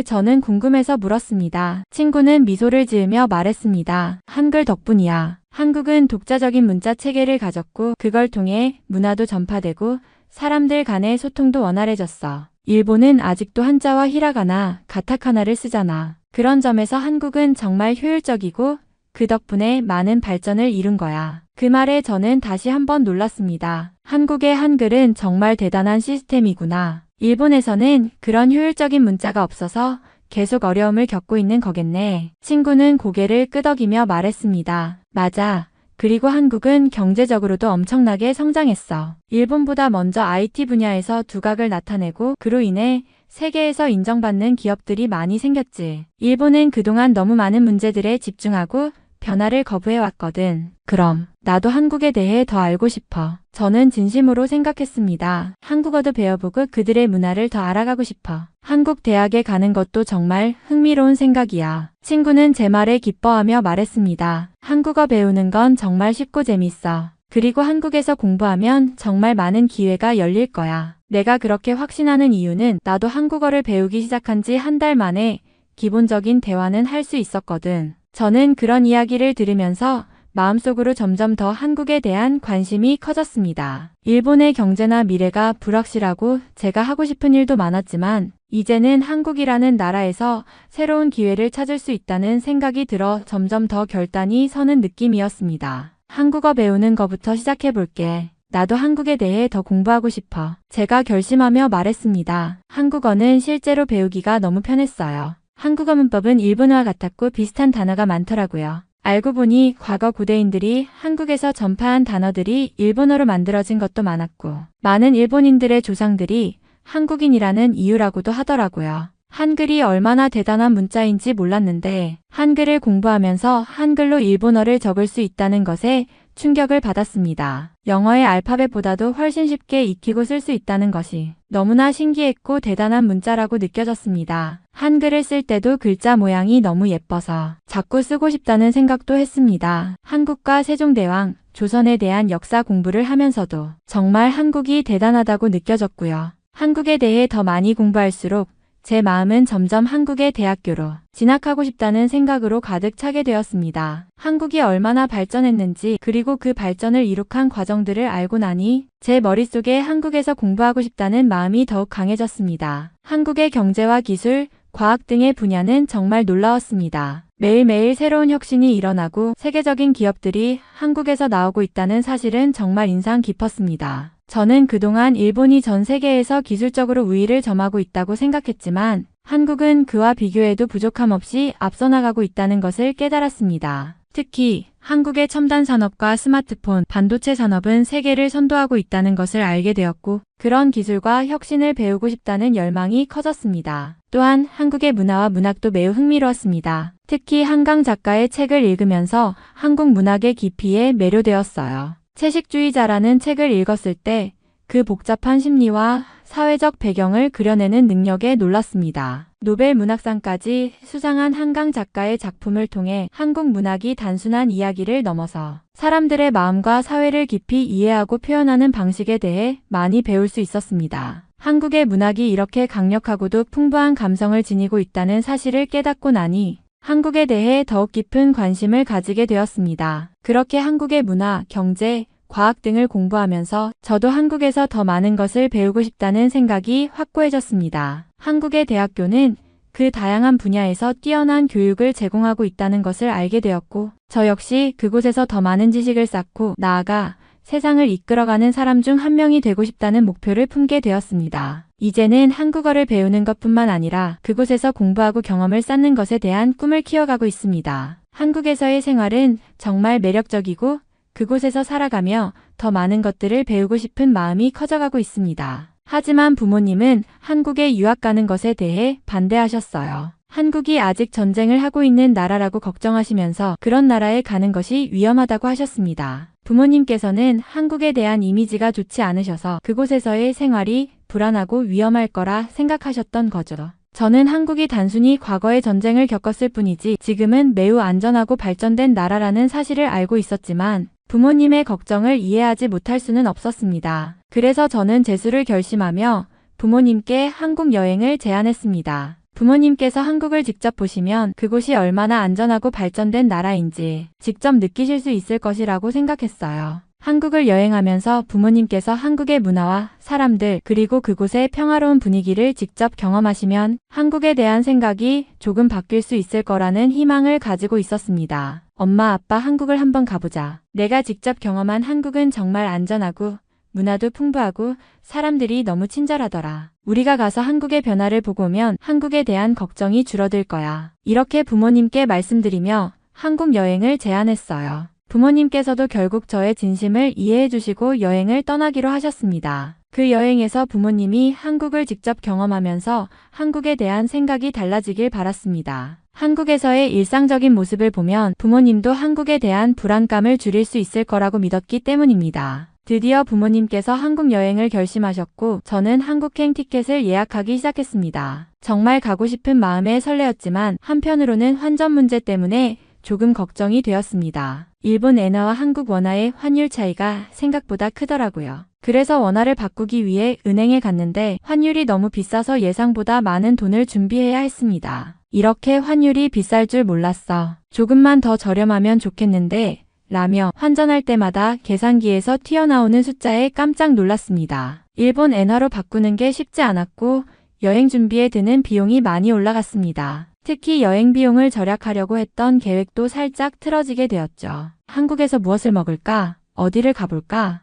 저는 궁금해서 물었습니다. 친구는 미소를 지으며 말했습니다. 한글 덕분이야. 한국은 독자적인 문자 체계를 가졌고 그걸 통해 문화도 전파되고 사람들 간의 소통도 원활해졌어. 일본은 아직도 한자와 히라가나, 가타카나를 쓰잖아. 그런 점에서 한국은 정말 효율적이고 그 덕분에 많은 발전을 이룬 거야. 그 말에 저는 다시 한번 놀랐습니다. 한국의 한글은 정말 대단한 시스템이구나. 일본에서는 그런 효율적인 문자가 없어서 계속 어려움을 겪고 있는 거겠네. 친구는 고개를 끄덕이며 말했습니다. 맞아. 그리고 한국은 경제적으로도 엄청나게 성장했어. 일본보다 먼저 IT 분야에서 두각을 나타내고 그로 인해 세계에서 인정받는 기업들이 많이 생겼지. 일본은 그동안 너무 많은 문제들에 집중하고 변화를 거부해왔거든. 그럼 나도 한국에 대해 더 알고 싶어. 저는 진심으로 생각했습니다. 한국어도 배워보고 그들의 문화를 더 알아가고 싶어. 한국 대학에 가는 것도 정말 흥미로운 생각이야. 친구는 제 말에 기뻐하며 말했습니다. 한국어 배우는 건 정말 쉽고 재밌어. 그리고 한국에서 공부하면 정말 많은 기회가 열릴 거야. 내가 그렇게 확신하는 이유는 나도 한국어를 배우기 시작한 지 한 달 만에 기본적인 대화는 할 수 있었거든. 저는 그런 이야기를 들으면서 마음속으로 점점 더 한국에 대한 관심이 커졌습니다. 일본의 경제나 미래가 불확실하고 제가 하고 싶은 일도 많았지만 이제는 한국이라는 나라에서 새로운 기회를 찾을 수 있다는 생각이 들어 점점 더 결단이 서는 느낌이었습니다. 한국어 배우는 거부터 시작해볼게. 나도 한국에 대해 더 공부하고 싶어. 제가 결심하며 말했습니다. 한국어는 실제로 배우기가 너무 편했어요. 한국어 문법은 일본어와 같았고 비슷한 단어가 많더라고요. 알고 보니 과거 고대인들이 한국에서 전파한 단어들이 일본어로 만들어진 것도 많았고 많은 일본인들의 조상들이 한국인이라는 이유라고도 하더라고요. 한글이 얼마나 대단한 문자인지 몰랐는데 한글을 공부하면서 한글로 일본어를 적을 수 있다는 것에 충격을 받았습니다. 영어의 알파벳보다도 훨씬 쉽게 익히고 쓸 수 있다는 것이 너무나 신기했고 대단한 문자라고 느껴졌습니다. 한글을 쓸 때도 글자 모양이 너무 예뻐서 자꾸 쓰고 싶다는 생각도 했습니다. 한국과 세종대왕, 조선에 대한 역사 공부를 하면서도 정말 한국이 대단하다고 느껴졌고요. 한국에 대해 더 많이 공부할수록 제 마음은 점점 한국의 대학교로 진학하고 싶다는 생각으로 가득 차게 되었습니다. 한국이 얼마나 발전했는지 그리고 그 발전을 이룩한 과정들을 알고 나니 제 머릿속에 한국에서 공부하고 싶다는 마음이 더욱 강해졌습니다. 한국의 경제와 기술, 과학 등의 분야는 정말 놀라웠습니다. 매일매일 새로운 혁신이 일어나고 세계적인 기업들이 한국에서 나오고 있다는 사실은 정말 인상 깊었습니다. 저는 그동안 일본이 전 세계에서 기술적으로 우위를 점하고 있다고 생각했지만 한국은 그와 비교해도 부족함 없이 앞서 나가고 있다는 것을 깨달았습니다. 특히 한국의 첨단 산업과 스마트폰, 반도체 산업은 세계를 선도하고 있다는 것을 알게 되었고 그런 기술과 혁신을 배우고 싶다는 열망이 커졌습니다. 또한 한국의 문화와 문학도 매우 흥미로웠습니다. 특히 한강 작가의 책을 읽으면서 한국 문학의 깊이에 매료되었어요. 채식주의자라는 책을 읽었을 때 그 복잡한 심리와 사회적 배경을 그려내는 능력에 놀랐습니다. 노벨 문학상까지 수상한 한강 작가의 작품을 통해 한국 문학이 단순한 이야기를 넘어서 사람들의 마음과 사회를 깊이 이해하고 표현하는 방식에 대해 많이 배울 수 있었습니다. 한국의 문학이 이렇게 강력하고도 풍부한 감성을 지니고 있다는 사실을 깨닫고 나니 한국에 대해 더욱 깊은 관심을 가지게 되었습니다. 그렇게 한국의 문화, 경제, 과학 등을 공부하면서 저도 한국에서 더 많은 것을 배우고 싶다는 생각이 확고해졌습니다. 한국의 대학교는 그 다양한 분야에서 뛰어난 교육을 제공하고 있다는 것을 알게 되었고 저 역시 그곳에서 더 많은 지식을 쌓고 나아가 세상을 이끌어가는 사람 중 한 명이 되고 싶다는 목표를 품게 되었습니다. 이제는 한국어를 배우는 것뿐만 아니라 그곳에서 공부하고 경험을 쌓는 것에 대한 꿈을 키워가고 있습니다. 한국에서의 생활은 정말 매력적이고 그곳에서 살아가며 더 많은 것들을 배우고 싶은 마음이 커져가고 있습니다. 하지만 부모님은 한국에 유학 가는 것에 대해 반대하셨어요. 한국이 아직 전쟁을 하고 있는 나라라고 걱정하시면서 그런 나라에 가는 것이 위험하다고 하셨습니다. 부모님께서는 한국에 대한 이미지가 좋지 않으셔서 그곳에서의 생활이 불안하고 위험할 거라 생각하셨던 거죠. 저는 한국이 단순히 과거의 전쟁을 겪었을 뿐이지 지금은 매우 안전하고 발전된 나라라는 사실을 알고 있었지만 부모님의 걱정을 이해하지 못할 수는 없었습니다. 그래서 저는 재수를 결심하며 부모님께 한국 여행을 제안했습니다. 부모님께서 한국을 직접 보시면 그곳이 얼마나 안전하고 발전된 나라인지 직접 느끼실 수 있을 것이라고 생각했어요. 한국을 여행하면서 부모님께서 한국의 문화와 사람들 그리고 그곳의 평화로운 분위기를 직접 경험하시면 한국에 대한 생각이 조금 바뀔 수 있을 거라는 희망을 가지고 있었습니다. 엄마, 아빠 한국을 한번 가보자. 내가 직접 경험한 한국은 정말 안전하고 문화도 풍부하고 사람들이 너무 친절하더라. 우리가 가서 한국의 변화를 보고 오면 한국에 대한 걱정이 줄어들 거야. 이렇게 부모님께 말씀드리며 한국 여행을 제안했어요. 부모님께서도 결국 저의 진심을 이해해 주시고 여행을 떠나기로 하셨습니다. 그 여행에서 부모님이 한국을 직접 경험하면서 한국에 대한 생각이 달라지길 바랐습니다. 한국에서의 일상적인 모습을 보면 부모님도 한국에 대한 불안감을 줄일 수 있을 거라고 믿었기 때문입니다. 드디어 부모님께서 한국 여행을 결심하셨고 저는 한국행 티켓을 예약하기 시작했습니다. 정말 가고 싶은 마음에 설레었지만 한편으로는 환전 문제 때문에 조금 걱정이 되었습니다. 일본 엔화와 한국 원화의 환율 차이가 생각보다 크더라고요. 그래서 원화를 바꾸기 위해 은행에 갔는데 환율이 너무 비싸서 예상보다 많은 돈을 준비해야 했습니다. 이렇게 환율이 비쌀 줄 몰랐어. 조금만 더 저렴하면 좋겠는데 라며 환전할 때마다 계산기에서 튀어나오는 숫자에 깜짝 놀랐습니다. 일본 엔화로 바꾸는 게 쉽지 않았고 여행 준비에 드는 비용이 많이 올라갔습니다. 특히 여행 비용을 절약하려고 했던 계획도 살짝 틀어지게 되었죠. 한국에서 무엇을 먹을까? 어디를 가볼까?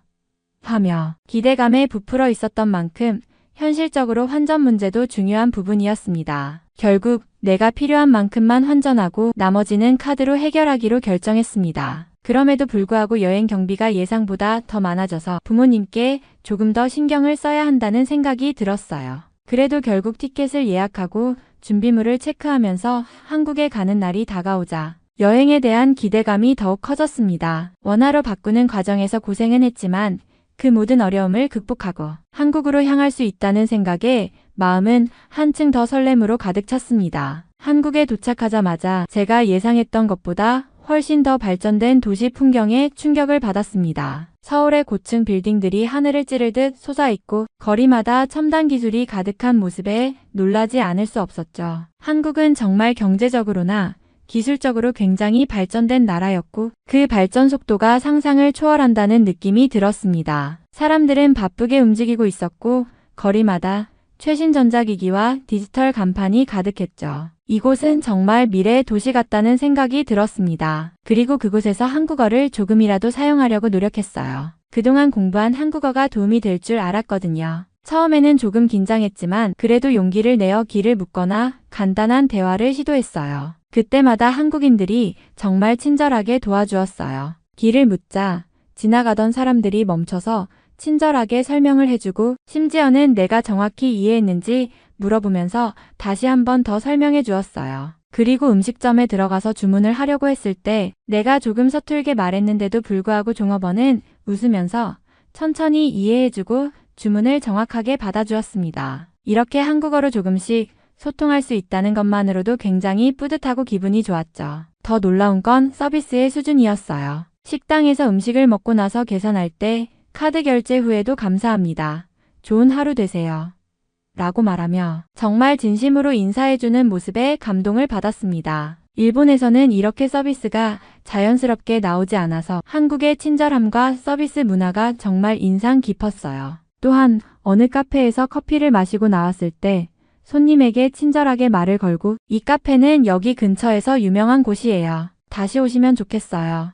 하며 기대감에 부풀어 있었던 만큼 현실적으로 환전 문제도 중요한 부분이었습니다. 결국 내가 필요한 만큼만 환전하고 나머지는 카드로 해결하기로 결정했습니다. 그럼에도 불구하고 여행 경비가 예상보다 더 많아져서 부모님께 조금 더 신경을 써야 한다는 생각이 들었어요. 그래도 결국 티켓을 예약하고 준비물을 체크하면서 한국에 가는 날이 다가오자 여행에 대한 기대감이 더욱 커졌습니다. 원화로 바꾸는 과정에서 고생은 했지만 그 모든 어려움을 극복하고 한국으로 향할 수 있다는 생각에 마음은 한층 더 설렘으로 가득 찼습니다. 한국에 도착하자마자 제가 예상했던 것보다 훨씬 더 발전된 도시 풍경에 충격을 받았습니다. 서울의 고층 빌딩들이 하늘을 찌르듯 솟아있고 거리마다 첨단 기술이 가득한 모습에 놀라지 않을 수 없었죠. 한국은 정말 경제적으로나 기술적으로 굉장히 발전된 나라였고 그 발전 속도가 상상을 초월한다는 느낌이 들었습니다. 사람들은 바쁘게 움직이고 있었고 거리마다 최신 전자기기와 디지털 간판이 가득했죠. 이곳은 정말 미래의 도시 같다는 생각이 들었습니다. 그리고 그곳에서 한국어를 조금이라도 사용하려고 노력했어요. 그동안 공부한 한국어가 도움이 될 줄 알았거든요. 처음에는 조금 긴장했지만 그래도 용기를 내어 길을 묻거나 간단한 대화를 시도했어요. 그때마다 한국인들이 정말 친절하게 도와주었어요. 길을 묻자 지나가던 사람들이 멈춰서 친절하게 설명을 해주고 심지어는 내가 정확히 이해했는지 물어보면서 다시 한 번 더 설명해 주었어요. 그리고 음식점에 들어가서 주문을 하려고 했을 때 내가 조금 서툴게 말했는데도 불구하고 종업원은 웃으면서 천천히 이해해주고 주문을 정확하게 받아주었습니다. 이렇게 한국어로 조금씩 소통할 수 있다는 것만으로도 굉장히 뿌듯하고 기분이 좋았죠. 더 놀라운 건 서비스의 수준이었어요. 식당에서 음식을 먹고 나서 계산할 때 카드 결제 후에도 감사합니다. 좋은 하루 되세요. 라고 말하며 정말 진심으로 인사해주는 모습에 감동을 받았습니다. 일본에서는 이렇게 서비스가 자연스럽게 나오지 않아서 한국의 친절함과 서비스 문화가 정말 인상 깊었어요. 또한 어느 카페에서 커피를 마시고 나왔을 때 손님에게 친절하게 말을 걸고 이 카페는 여기 근처에서 유명한 곳이에요. 다시 오시면 좋겠어요.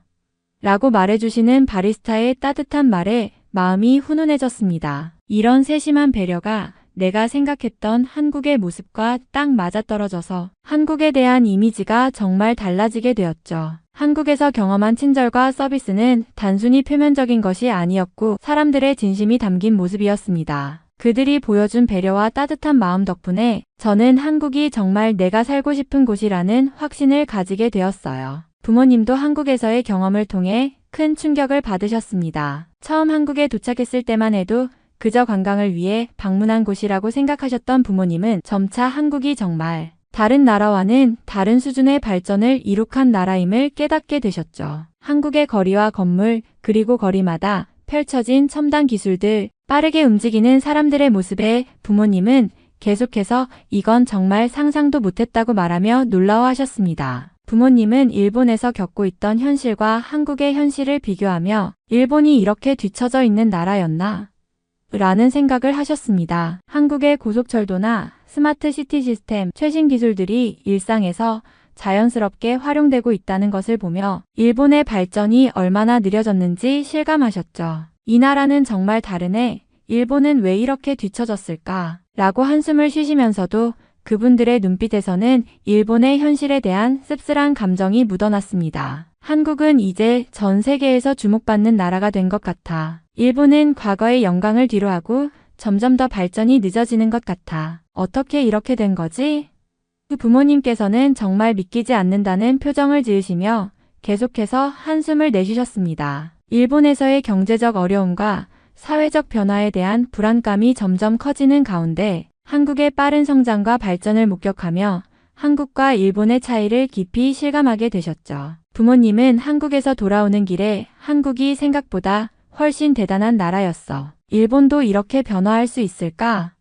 라고 말해주시는 바리스타의 따뜻한 말에 마음이 훈훈해졌습니다. 이런 세심한 배려가 내가 생각했던 한국의 모습과 딱 맞아떨어져서 한국에 대한 이미지가 정말 달라지게 되었죠. 한국에서 경험한 친절과 서비스는 단순히 표면적인 것이 아니었고 사람들의 진심이 담긴 모습이었습니다. 그들이 보여준 배려와 따뜻한 마음 덕분에 저는 한국이 정말 내가 살고 싶은 곳이라는 확신을 가지게 되었어요. 부모님도 한국에서의 경험을 통해 큰 충격을 받으셨습니다. 처음 한국에 도착했을 때만 해도 그저 관광을 위해 방문한 곳이라고 생각하셨던 부모님은 점차 한국이 정말 다른 나라와는 다른 수준의 발전을 이룩한 나라임을 깨닫게 되셨죠. 한국의 거리와 건물, 그리고 거리마다 펼쳐진 첨단 기술들, 빠르게 움직이는 사람들의 모습에 부모님은 계속해서 이건 정말 상상도 못했다고 말하며 놀라워하셨습니다. 부모님은 일본에서 겪고 있던 현실과 한국의 현실을 비교하며 일본이 이렇게 뒤처져 있는 나라였나? 라는 생각을 하셨습니다. 한국의 고속철도나 스마트 시티 시스템, 최신 기술들이 일상에서 자연스럽게 활용되고 있다는 것을 보며 일본의 발전이 얼마나 느려졌는지 실감하셨죠. 이 나라는 정말 다르네. 일본은 왜 이렇게 뒤처졌을까? 라고 한숨을 쉬시면서도 그분들의 눈빛에서는 일본의 현실에 대한 씁쓸한 감정이 묻어났습니다. 한국은 이제 전 세계에서 주목받는 나라가 된 것 같아. 일본은 과거의 영광을 뒤로하고 점점 더 발전이 늦어지는 것 같아. 어떻게 이렇게 된 거지? 그 부모님께서는 정말 믿기지 않는다는 표정을 지으시며 계속해서 한숨을 내쉬셨습니다. 일본에서의 경제적 어려움과 사회적 변화에 대한 불안감이 점점 커지는 가운데 한국의 빠른 성장과 발전을 목격하며 한국과 일본의 차이를 깊이 실감하게 되셨죠. 부모님은 한국에서 돌아오는 길에 한국이 생각보다 훨씬 대단한 나라였어. 일본도 이렇게 변화할 수 있을까?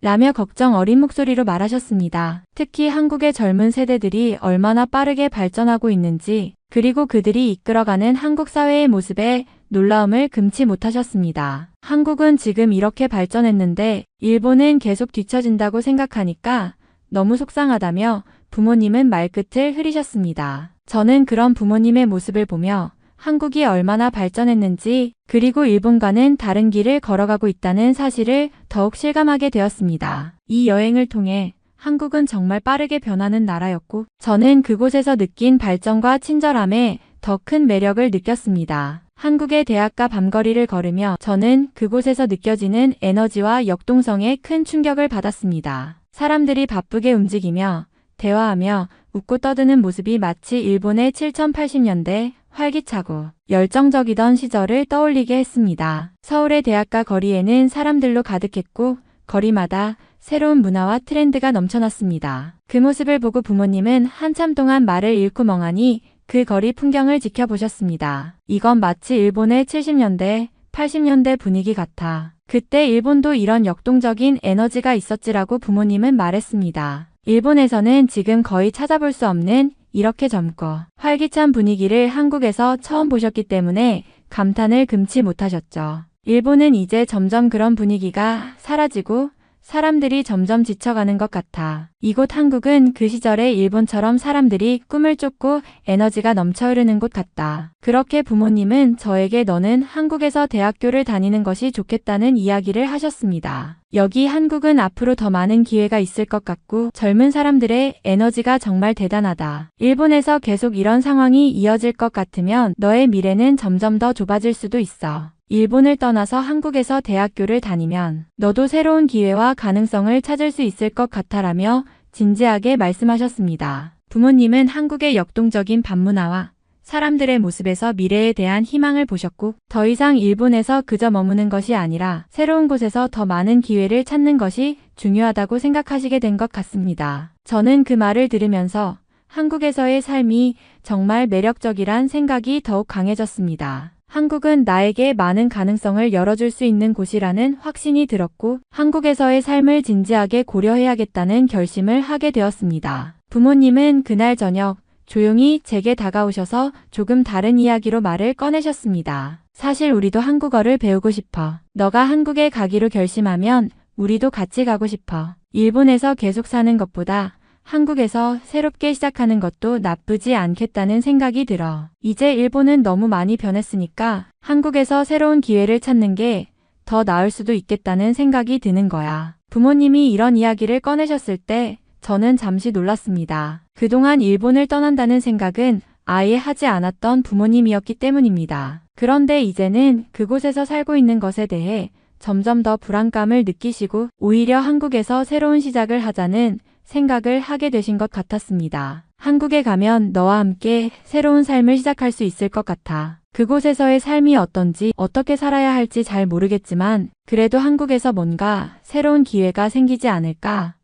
라며 걱정 어린 목소리로 말하셨습니다. 특히 한국의 젊은 세대들이 얼마나 빠르게 발전하고 있는지, 그리고 그들이 이끌어가는 한국 사회의 모습에 놀라움을 금치 못하셨습니다. 한국은 지금 이렇게 발전했는데 일본은 계속 뒤처진다고 생각하니까 너무 속상하다며 부모님은 말끝을 흐리셨습니다. 저는 그런 부모님의 모습을 보며 한국이 얼마나 발전했는지, 그리고 일본과는 다른 길을 걸어가고 있다는 사실을 더욱 실감하게 되었습니다. 이 여행을 통해 한국은 정말 빠르게 변하는 나라였고 저는 그곳에서 느낀 발전과 친절함에 더 큰 매력을 느꼈습니다. 한국의 대학가 밤거리를 걸으며 저는 그곳에서 느껴지는 에너지와 역동성에 큰 충격을 받았습니다. 사람들이 바쁘게 움직이며 대화하며 웃고 떠드는 모습이 마치 일본의 7080년대 활기차고 열정적이던 시절을 떠올리게 했습니다. 서울의 대학가 거리에는 사람들로 가득했고 거리마다 새로운 문화와 트렌드가 넘쳐났습니다. 그 모습을 보고 부모님은 한참 동안 말을 잃고 멍하니 그 거리 풍경을 지켜보셨습니다. 이건 마치 일본의 70년대, 80년대 분위기 같아. 그때 일본도 이런 역동적인 에너지가 있었지라고 부모님은 말했습니다. 일본에서는 지금 거의 찾아볼 수 없는 이렇게 젊고 활기찬 분위기를 한국에서 처음 보셨기 때문에 감탄을 금치 못하셨죠. 일본은 이제 점점 그런 분위기가 사라지고 사람들이 점점 지쳐가는 것 같아. 이곳 한국은 그 시절의 일본처럼 사람들이 꿈을 쫓고 에너지가 넘쳐 흐르는 곳 같다. 그렇게 부모님은 저에게 너는 한국에서 대학교를 다니는 것이 좋겠다는 이야기를 하셨습니다. 여기 한국은 앞으로 더 많은 기회가 있을 것 같고 젊은 사람들의 에너지가 정말 대단하다. 일본에서 계속 이런 상황이 이어질 것 같으면 너의 미래는 점점 더 좁아질 수도 있어. 일본을 떠나서 한국에서 대학교를 다니면 너도 새로운 기회와 가능성을 찾을 수 있을 것 같아라며 진지하게 말씀하셨습니다. 부모님은 한국의 역동적인 밤문화와 사람들의 모습에서 미래에 대한 희망을 보셨고 더 이상 일본에서 그저 머무는 것이 아니라 새로운 곳에서 더 많은 기회를 찾는 것이 중요하다고 생각하시게 된 것 같습니다. 저는 그 말을 들으면서 한국에서의 삶이 정말 매력적이란 생각이 더욱 강해졌습니다. 한국은 나에게 많은 가능성을 열어줄 수 있는 곳이라는 확신이 들었고 한국에서의 삶을 진지하게 고려해야겠다는 결심을 하게 되었습니다. 부모님은 그날 저녁 조용히 제게 다가오셔서 조금 다른 이야기로 말을 꺼내셨습니다. 사실 우리도 한국어를 배우고 싶어. 너가 한국에 가기로 결심하면 우리도 같이 가고 싶어. 일본에서 계속 사는 것보다 한국에서 새롭게 시작하는 것도 나쁘지 않겠다는 생각이 들어. 이제 일본은 너무 많이 변했으니까 한국에서 새로운 기회를 찾는 게 더 나을 수도 있겠다는 생각이 드는 거야. 부모님이 이런 이야기를 꺼내셨을 때 저는 잠시 놀랐습니다. 그동안 일본을 떠난다는 생각은 아예 하지 않았던 부모님이었기 때문입니다. 그런데 이제는 그곳에서 살고 있는 것에 대해 점점 더 불안감을 느끼시고 오히려 한국에서 새로운 시작을 하자는 생각을 하게 되신 것 같았습니다. 한국에 가면 너와 함께 새로운 삶을 시작할 수 있을 것 같아. 그곳에서의 삶이 어떤지 어떻게 살아야 할지 잘 모르겠지만 그래도 한국에서 뭔가 새로운 기회가 생기지 않을까?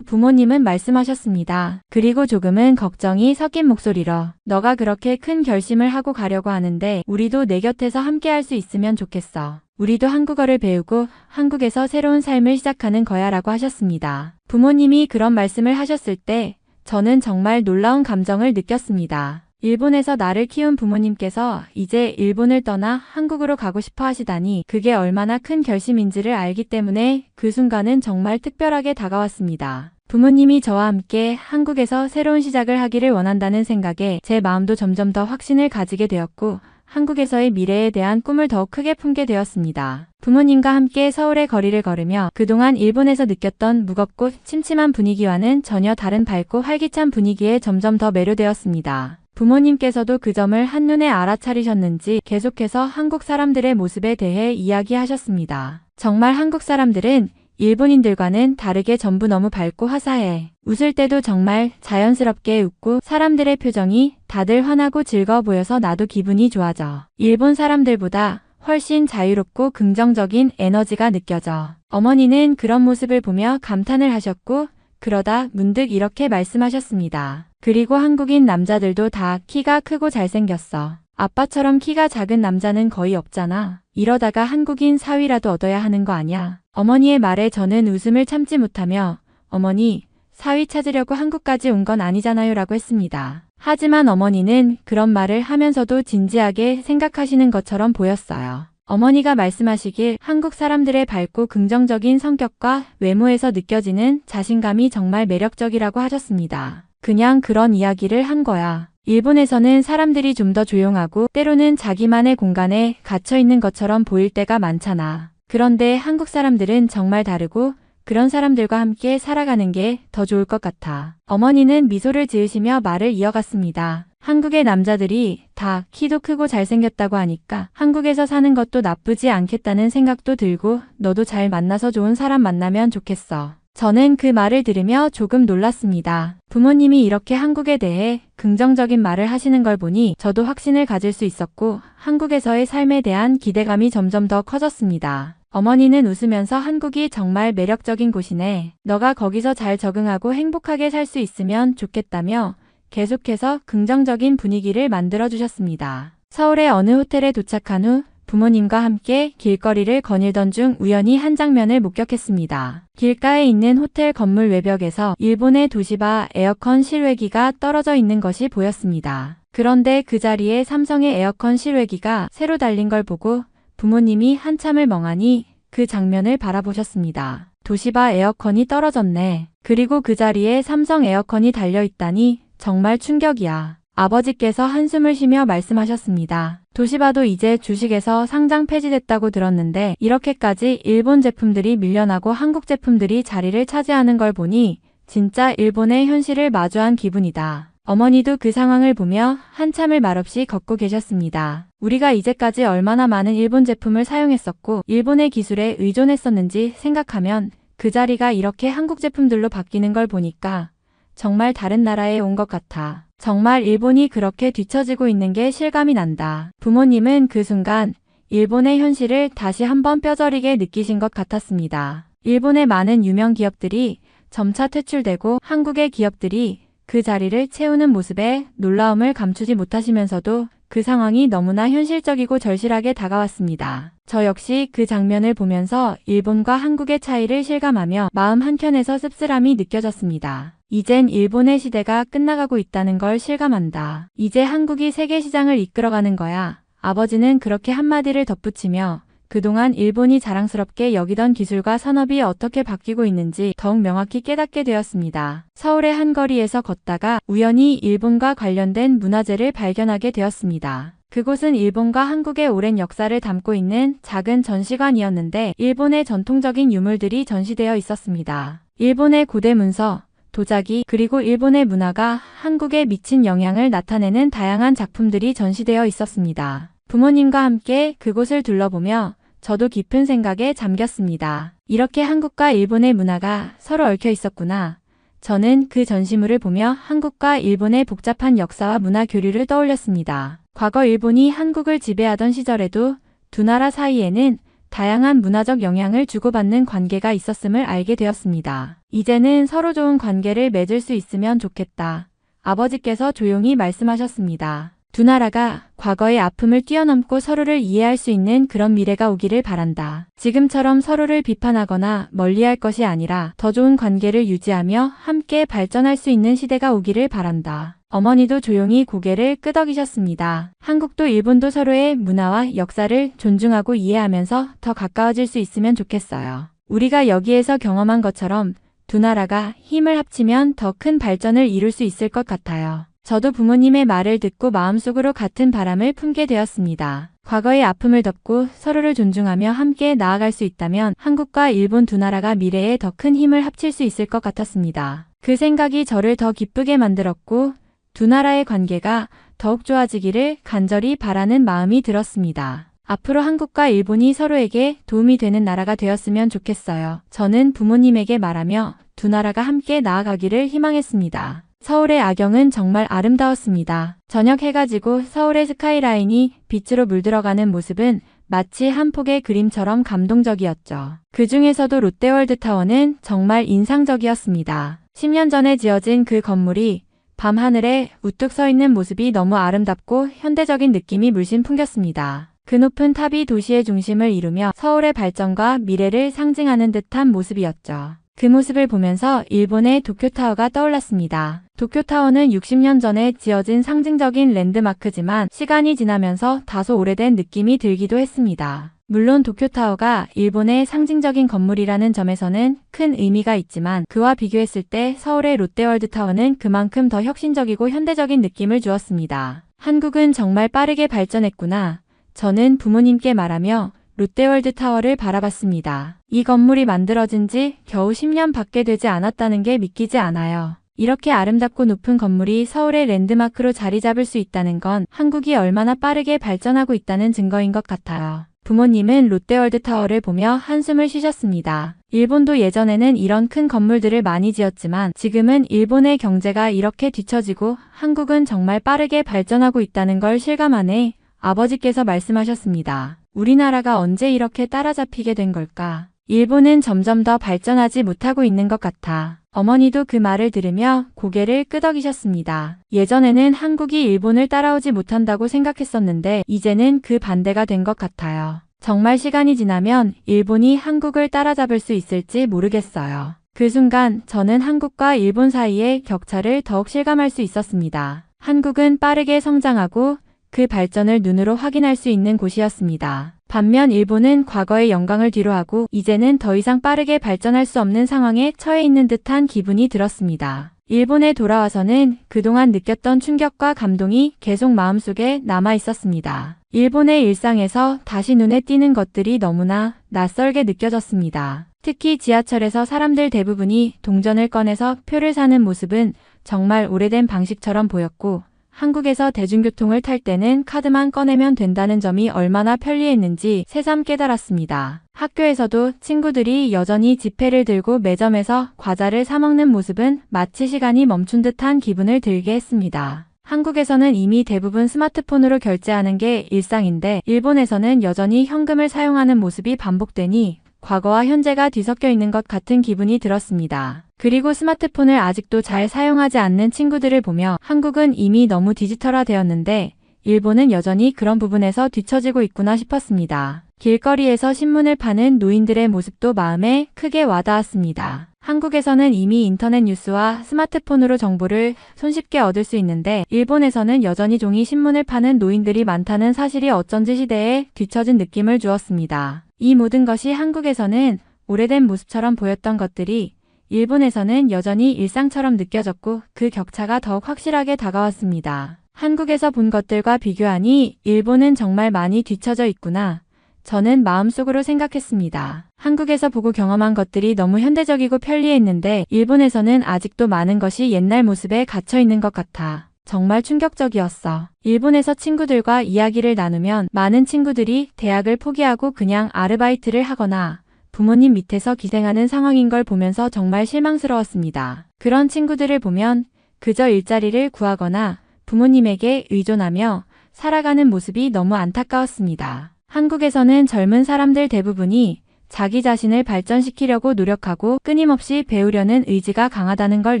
부모님은 말씀하셨습니다. 그리고 조금은 걱정이 섞인 목소리로 너가 그렇게 큰 결심을 하고 가려고 하는데 우리도 내 곁에서 함께 할 수 있으면 좋겠어. 우리도 한국어를 배우고 한국에서 새로운 삶을 시작하는 거야 라고 하셨습니다. 부모님이 그런 말씀을 하셨을 때 저는 정말 놀라운 감정을 느꼈습니다. 일본에서 나를 키운 부모님께서 이제 일본을 떠나 한국으로 가고 싶어 하시다니 그게 얼마나 큰 결심인지를 알기 때문에 그 순간은 정말 특별하게 다가왔습니다. 부모님이 저와 함께 한국에서 새로운 시작을 하기를 원한다는 생각에 제 마음도 점점 더 확신을 가지게 되었고 한국에서의 미래에 대한 꿈을 더욱 크게 품게 되었습니다. 부모님과 함께 서울의 거리를 걸으며 그동안 일본에서 느꼈던 무겁고 침침한 분위기와는 전혀 다른 밝고 활기찬 분위기에 점점 더 매료되었습니다. 부모님께서도 그 점을 한눈에 알아차리셨는지 계속해서 한국 사람들의 모습에 대해 이야기하셨습니다. 정말 한국 사람들은 일본인들과는 다르게 전부 너무 밝고 화사해. 웃을 때도 정말 자연스럽게 웃고 사람들의 표정이 다들 환하고 즐거워 보여서 나도 기분이 좋아져. 일본 사람들보다 훨씬 자유롭고 긍정적인 에너지가 느껴져. 어머니는 그런 모습을 보며 감탄을 하셨고 그러다 문득 이렇게 말씀하셨습니다. 그리고 한국인 남자들도 다 키가 크고 잘생겼어. 아빠처럼 키가 작은 남자는 거의 없잖아. 이러다가 한국인 사위라도 얻어야 하는 거 아냐? 어머니의 말에 저는 웃음을 참지 못하며 어머니, 사위 찾으려고 한국까지 온 건 아니잖아요 라고 했습니다. 하지만 어머니는 그런 말을 하면서도 진지하게 생각하시는 것처럼 보였어요. 어머니가 말씀하시길 한국 사람들의 밝고 긍정적인 성격과 외모에서 느껴지는 자신감이 정말 매력적이라고 하셨습니다. 그냥 그런 이야기를 한 거야. 일본에서는 사람들이 좀 더 조용하고 때로는 자기만의 공간에 갇혀 있는 것처럼 보일 때가 많잖아. 그런데 한국 사람들은 정말 다르고 그런 사람들과 함께 살아가는 게 더 좋을 것 같아. 어머니는 미소를 지으시며 말을 이어갔습니다. 한국의 남자들이 다 키도 크고 잘생겼다고 하니까 한국에서 사는 것도 나쁘지 않겠다는 생각도 들고 너도 잘 만나서 좋은 사람 만나면 좋겠어. 저는 그 말을 들으며 조금 놀랐습니다. 부모님이 이렇게 한국에 대해 긍정적인 말을 하시는 걸 보니 저도 확신을 가질 수 있었고 한국에서의 삶에 대한 기대감이 점점 더 커졌습니다. 어머니는 웃으면서 한국이 정말 매력적인 곳이네. 너가 거기서 잘 적응하고 행복하게 살 수 있으면 좋겠다며 계속해서 긍정적인 분위기를 만들어주셨습니다. 서울의 어느 호텔에 도착한 후 부모님과 함께 길거리를 거닐던 중 우연히 한 장면을 목격했습니다. 길가에 있는 호텔 건물 외벽에서 일본의 도시바 에어컨 실외기가 떨어져 있는 것이 보였습니다. 그런데 그 자리에 삼성의 에어컨 실외기가 새로 달린 걸 보고 부모님이 한참을 멍하니 그 장면을 바라보셨습니다. 도시바 에어컨이 떨어졌네. 그리고 그 자리에 삼성 에어컨이 달려있다니 정말 충격이야. 아버지께서 한숨을 쉬며 말씀하셨습니다. 도시바도 이제 주식에서 상장 폐지됐다고 들었는데 이렇게까지 일본 제품들이 밀려나고 한국 제품들이 자리를 차지하는 걸 보니 진짜 일본의 현실을 마주한 기분이다. 어머니도 그 상황을 보며 한참을 말없이 걷고 계셨습니다. 우리가 이제까지 얼마나 많은 일본 제품을 사용했었고 일본의 기술에 의존했었는지 생각하면 그 자리가 이렇게 한국 제품들로 바뀌는 걸 보니까 정말 다른 나라에 온 것 같아. 정말 일본이 그렇게 뒤처지고 있는 게 실감이 난다. 부모님은 그 순간 일본의 현실을 다시 한번 뼈저리게 느끼신 것 같았습니다. 일본의 많은 유명 기업들이 점차 퇴출되고 한국의 기업들이 그 자리를 채우는 모습에 놀라움을 감추지 못하시면서도 그 상황이 너무나 현실적이고 절실하게 다가왔습니다. 저 역시 그 장면을 보면서 일본과 한국의 차이를 실감하며 마음 한켠에서 씁쓸함이 느껴졌습니다. 이젠 일본의 시대가 끝나가고 있다는 걸 실감한다. 이제 한국이 세계 시장을 이끌어가는 거야. 아버지는 그렇게 한마디를 덧붙이며 그동안 일본이 자랑스럽게 여기던 기술과 산업이 어떻게 바뀌고 있는지 더욱 명확히 깨닫게 되었습니다. 서울의 한 거리에서 걷다가 우연히 일본과 관련된 문화재를 발견하게 되었습니다. 그곳은 일본과 한국의 오랜 역사를 담고 있는 작은 전시관이었는데 일본의 전통적인 유물들이 전시되어 있었습니다. 일본의 고대 문서, 도자기, 그리고 일본의 문화가 한국에 미친 영향을 나타내는 다양한 작품들이 전시되어 있었습니다. 부모님과 함께 그곳을 둘러보며 저도 깊은 생각에 잠겼습니다. 이렇게 한국과 일본의 문화가 서로 얽혀 있었구나. 저는 그 전시물을 보며 한국과 일본의 복잡한 역사와 문화 교류를 떠올렸습니다. 과거 일본이 한국을 지배하던 시절에도 두 나라 사이에는 다양한 문화적 영향을 주고받는 관계가 있었음을 알게 되었습니다. 이제는 서로 좋은 관계를 맺을 수 있으면 좋겠다. 아버지께서 조용히 말씀하셨습니다. 두 나라가 과거의 아픔을 뛰어넘고 서로를 이해할 수 있는 그런 미래가 오기를 바란다. 지금처럼 서로를 비판하거나 멀리할 것이 아니라 더 좋은 관계를 유지하며 함께 발전할 수 있는 시대가 오기를 바란다. 어머니도 조용히 고개를 끄덕이셨습니다. 한국도 일본도 서로의 문화와 역사를 존중하고 이해하면서 더 가까워질 수 있으면 좋겠어요. 우리가 여기에서 경험한 것처럼 두 나라가 힘을 합치면 더 큰 발전을 이룰 수 있을 것 같아요. 저도 부모님의 말을 듣고 마음속으로 같은 바람을 품게 되었습니다. 과거의 아픔을 덮고 서로를 존중하며 함께 나아갈 수 있다면 한국과 일본 두 나라가 미래에 더 큰 힘을 합칠 수 있을 것 같았습니다. 그 생각이 저를 더 기쁘게 만들었고 두 나라의 관계가 더욱 좋아지기를 간절히 바라는 마음이 들었습니다. 앞으로 한국과 일본이 서로에게 도움이 되는 나라가 되었으면 좋겠어요. 저는 부모님에게 말하며 두 나라가 함께 나아가기를 희망했습니다. 서울의 야경은 정말 아름다웠습니다. 저녁 해가 지고 서울의 스카이라인이 빛으로 물들어가는 모습은 마치 한 폭의 그림처럼 감동적이었죠. 그 중에서도 롯데월드타워는 정말 인상적이었습니다. 10년 전에 지어진 그 건물이 밤하늘에 우뚝 서 있는 모습이 너무 아름답고 현대적인 느낌이 물씬 풍겼습니다. 그 높은 탑이 도시의 중심을 이루며 서울의 발전과 미래를 상징하는 듯한 모습이었죠. 그 모습을 보면서 일본의 도쿄타워가 떠올랐습니다. 도쿄타워는 60년 전에 지어진 상징적인 랜드마크지만 시간이 지나면서 다소 오래된 느낌이 들기도 했습니다. 물론 도쿄타워가 일본의 상징적인 건물이라는 점에서는 큰 의미가 있지만 그와 비교했을 때 서울의 롯데월드타워는 그만큼 더 혁신적이고 현대적인 느낌을 주었습니다. 한국은 정말 빠르게 발전했구나. 저는 부모님께 말하며 롯데월드타워를 바라봤습니다. 이 건물이 만들어진 지 겨우 10년 밖에 되지 않았다는 게 믿기지 않아요. 이렇게 아름답고 높은 건물이 서울의 랜드마크로 자리 잡을 수 있다는 건 한국이 얼마나 빠르게 발전하고 있다는 증거인 것 같아요. 부모님은 롯데월드타워를 보며 한숨을 쉬셨습니다. 일본도 예전에는 이런 큰 건물들을 많이 지었지만 지금은 일본의 경제가 이렇게 뒤처지고 한국은 정말 빠르게 발전하고 있다는 걸 실감하네. 아버지께서 말씀하셨습니다. 우리나라가 언제 이렇게 따라잡히게 된 걸까? 일본은 점점 더 발전하지 못하고 있는 것 같아. 어머니도 그 말을 들으며 고개를 끄덕이셨습니다. 예전에는 한국이 일본을 따라오지 못한다고 생각했었는데 이제는 그 반대가 된 것 같아요. 정말 시간이 지나면 일본이 한국을 따라잡을 수 있을지 모르겠어요. 그 순간 저는 한국과 일본 사이의 격차를 더욱 실감할 수 있었습니다. 한국은 빠르게 성장하고 그 발전을 눈으로 확인할 수 있는 곳이었습니다. 반면 일본은 과거의 영광을 뒤로하고 이제는 더 이상 빠르게 발전할 수 없는 상황에 처해 있는 듯한 기분이 들었습니다. 일본에 돌아와서는 그동안 느꼈던 충격과 감동이 계속 마음속에 남아 있었습니다. 일본의 일상에서 다시 눈에 띄는 것들이 너무나 낯설게 느껴졌습니다. 특히 지하철에서 사람들 대부분이 동전을 꺼내서 표를 사는 모습은 정말 오래된 방식처럼 보였고 한국에서 대중교통을 탈 때는 카드만 꺼내면 된다는 점이 얼마나 편리했는지 새삼 깨달았습니다. 학교에서도 친구들이 여전히 지폐를 들고 매점에서 과자를 사 먹는 모습은 마치 시간이 멈춘 듯한 기분을 들게 했습니다. 한국에서는 이미 대부분 스마트폰으로 결제하는 게 일상인데 일본에서는 여전히 현금을 사용하는 모습이 반복되니 과거와 현재가 뒤섞여 있는 것 같은 기분이 들었습니다. 그리고 스마트폰을 아직도 잘 사용하지 않는 친구들을 보며 한국은 이미 너무 디지털화되었는데 일본은 여전히 그런 부분에서 뒤처지고 있구나 싶었습니다. 길거리에서 신문을 파는 노인들의 모습도 마음에 크게 와닿았습니다. 한국에서는 이미 인터넷 뉴스와 스마트폰으로 정보를 손쉽게 얻을 수 있는데 일본에서는 여전히 종이 신문을 파는 노인들이 많다는 사실이 어쩐지 시대에 뒤처진 느낌을 주었습니다. 이 모든 것이 한국에서는 오래된 모습처럼 보였던 것들이 일본에서는 여전히 일상처럼 느껴졌고 그 격차가 더욱 확실하게 다가왔습니다. 한국에서 본 것들과 비교하니 일본은 정말 많이 뒤처져 있구나. 저는 마음속으로 생각했습니다. 한국에서 보고 경험한 것들이 너무 현대적이고 편리했는데 일본에서는 아직도 많은 것이 옛날 모습에 갇혀 있는 것 같아. 정말 충격적이었어. 일본에서 친구들과 이야기를 나누면 많은 친구들이 대학을 포기하고 그냥 아르바이트를 하거나 부모님 밑에서 기생하는 상황인 걸 보면서 정말 실망스러웠습니다. 그런 친구들을 보면 그저 일자리를 구하거나 부모님에게 의존하며 살아가는 모습이 너무 안타까웠습니다. 한국에서는 젊은 사람들 대부분이 자기 자신을 발전시키려고 노력하고 끊임없이 배우려는 의지가 강하다는 걸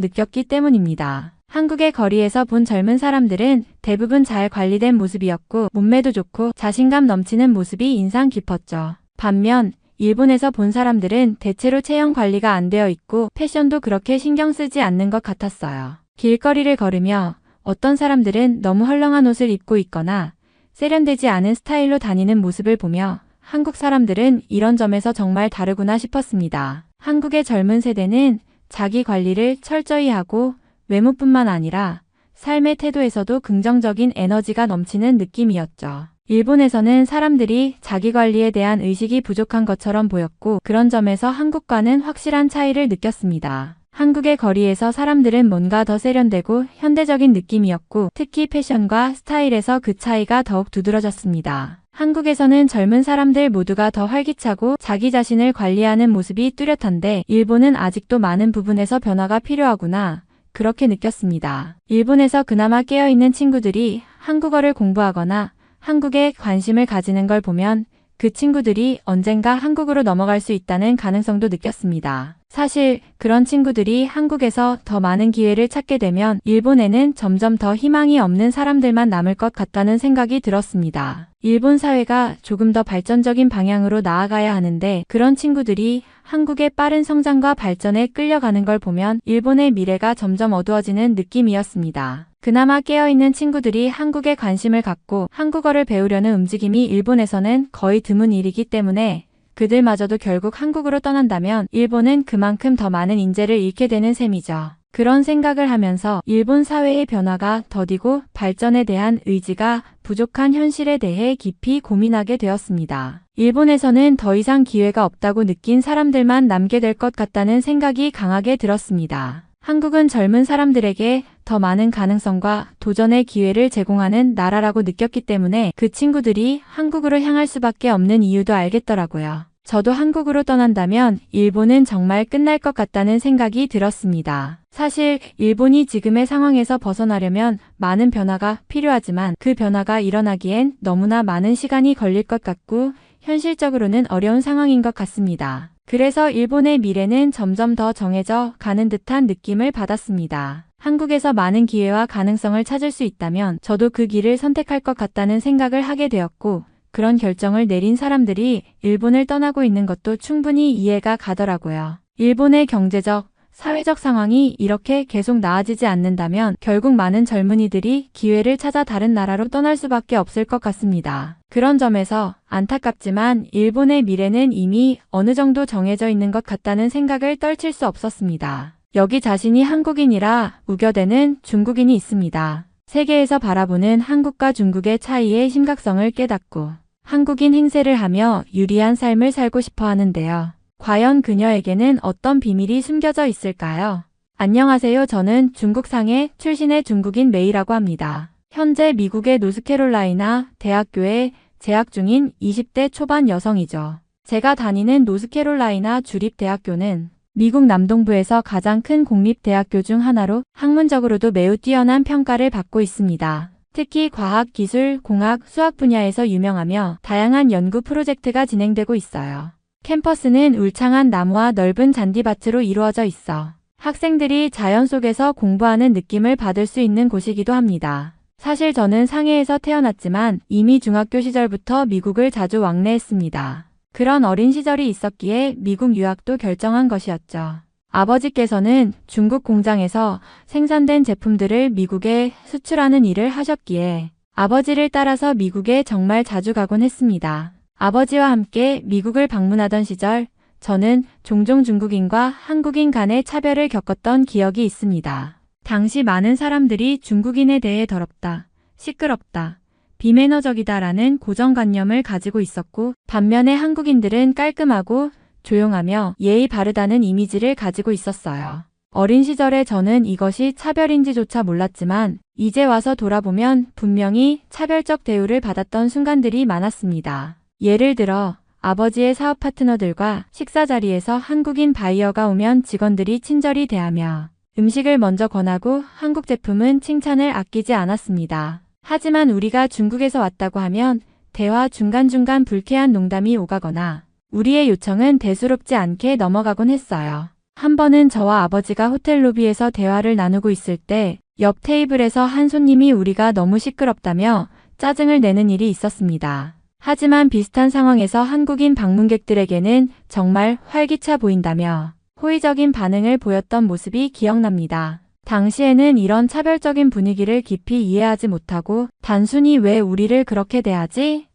느꼈기 때문입니다. 한국의 거리에서 본 젊은 사람들은 대부분 잘 관리된 모습이었고 몸매도 좋고 자신감 넘치는 모습이 인상 깊었죠. 반면 일본에서 본 사람들은 대체로 체형 관리가 안 되어 있고 패션도 그렇게 신경 쓰지 않는 것 같았어요. 길거리를 걸으며 어떤 사람들은 너무 헐렁한 옷을 입고 있거나 세련되지 않은 스타일로 다니는 모습을 보며 한국 사람들은 이런 점에서 정말 다르구나 싶었습니다. 한국의 젊은 세대는 자기 관리를 철저히 하고 외모뿐만 아니라 삶의 태도에서도 긍정적인 에너지가 넘치는 느낌이었죠. 일본에서는 사람들이 자기 관리에 대한 의식이 부족한 것처럼 보였고 그런 점에서 한국과는 확실한 차이를 느꼈습니다. 한국의 거리에서 사람들은 뭔가 더 세련되고 현대적인 느낌이었고 특히 패션과 스타일에서 그 차이가 더욱 두드러졌습니다. 한국에서는 젊은 사람들 모두가 더 활기차고 자기 자신을 관리하는 모습이 뚜렷한데 일본은 아직도 많은 부분에서 변화가 필요하구나. 그렇게 느꼈습니다. 일본에서 그나마 깨어있는 친구들이 한국어를 공부하거나 한국에 관심을 가지는 걸 보면 그 친구들이 언젠가 한국으로 넘어갈 수 있다는 가능성도 느꼈습니다. 사실 그런 친구들이 한국에서 더 많은 기회를 찾게 되면 일본에는 점점 더 희망이 없는 사람들만 남을 것 같다는 생각이 들었습니다. 일본 사회가 조금 더 발전적인 방향으로 나아가야 하는데 그런 친구들이 한국의 빠른 성장과 발전에 끌려가는 걸 보면 일본의 미래가 점점 어두워지는 느낌이었습니다. 그나마 깨어있는 친구들이 한국에 관심을 갖고 한국어를 배우려는 움직임이 일본에서는 거의 드문 일이기 때문에 그들마저도 결국 한국으로 떠난다면 일본은 그만큼 더 많은 인재를 잃게 되는 셈이죠. 그런 생각을 하면서 일본 사회의 변화가 더디고 발전에 대한 의지가 부족한 현실에 대해 깊이 고민하게 되었습니다. 일본에서는 더 이상 기회가 없다고 느낀 사람들만 남게 될 것 같다는 생각이 강하게 들었습니다. 한국은 젊은 사람들에게 더 많은 가능성과 도전의 기회를 제공하는 나라라고 느꼈기 때문에 그 친구들이 한국으로 향할 수밖에 없는 이유도 알겠더라고요. 저도 한국으로 떠난다면 일본은 정말 끝날 것 같다는 생각이 들었습니다. 사실 일본이 지금의 상황에서 벗어나려면 많은 변화가 필요하지만 그 변화가 일어나기엔 너무나 많은 시간이 걸릴 것 같고 현실적으로는 어려운 상황인 것 같습니다. 그래서 일본의 미래는 점점 더 정해져 가는 듯한 느낌을 받았습니다. 한국에서 많은 기회와 가능성을 찾을 수 있다면 저도 그 길을 선택할 것 같다는 생각을 하게 되었고 그런 결정을 내린 사람들이 일본을 떠나고 있는 것도 충분히 이해가 가더라고요. 일본의 경제적, 사회적 상황이 이렇게 계속 나아지지 않는다면 결국 많은 젊은이들이 기회를 찾아 다른 나라로 떠날 수밖에 없을 것 같습니다. 그런 점에서 안타깝지만 일본의 미래는 이미 어느 정도 정해져 있는 것 같다는 생각을 떨칠 수 없었습니다. 여기 자신이 한국인이라 우겨대는 중국인이 있습니다. 세계에서 바라보는 한국과 중국의 차이의 심각성을 깨닫고 한국인 행세를 하며 유리한 삶을 살고 싶어 하는데요. 과연 그녀에게는 어떤 비밀이 숨겨져 있을까요? 안녕하세요. 저는 중국상해 출신의 중국인 메이라고 합니다. 현재 미국의 노스캐롤라이나 대학교에 재학 중인 20대 초반 여성이죠. 제가 다니는 노스캐롤라이나 주립대학교는 미국 남동부에서 가장 큰 공립대학교 중 하나로 학문적으로도 매우 뛰어난 평가를 받고 있습니다. 특히 과학, 기술, 공학, 수학 분야에서 유명하며 다양한 연구 프로젝트가 진행되고 있어요. 캠퍼스는 울창한 나무와 넓은 잔디밭으로 이루어져 있어 학생들이 자연 속에서 공부하는 느낌을 받을 수 있는 곳이기도 합니다. 사실 저는 상해에서 태어났지만 이미 중학교 시절부터 미국을 자주 왕래했습니다. 그런 어린 시절이 있었기에 미국 유학도 결정한 것이었죠. 아버지께서는 중국 공장에서 생산된 제품들을 미국에 수출하는 일을 하셨기에 아버지를 따라서 미국에 정말 자주 가곤 했습니다. 아버지와 함께 미국을 방문하던 시절 저는 종종 중국인과 한국인 간의 차별을 겪었던 기억이 있습니다. 당시 많은 사람들이 중국인에 대해 더럽다, 시끄럽다, 비매너적이다라는 고정관념을 가지고 있었고 반면에 한국인들은 깔끔하고 조용하며 예의 바르다는 이미지를 가지고 있었어요. 어린 시절에 저는 이것이 차별인지조차 몰랐지만 이제 와서 돌아보면 분명히 차별적 대우를 받았던 순간들이 많았습니다. 예를 들어 아버지의 사업 파트너들과 식사 자리에서 한국인 바이어가 오면 직원들이 친절히 대하며 음식을 먼저 권하고 한국 제품은 칭찬을 아끼지 않았습니다. 하지만 우리가 중국에서 왔다고 하면 대화 중간중간 불쾌한 농담이 오가거나 우리의 요청은 대수롭지 않게 넘어가곤 했어요. 한 번은 저와 아버지가 호텔 로비에서 대화를 나누고 있을 때 옆 테이블에서 한 손님이 우리가 너무 시끄럽다며 짜증을 내는 일이 있었습니다. 하지만 비슷한 상황에서 한국인 방문객들에게는 정말 활기차 보인다며 호의적인 반응을 보였던 모습이 기억납니다. 당시에는 이런 차별적인 분위기를 깊이 이해하지 못하고 단순히 왜 우리를 그렇게 대하지?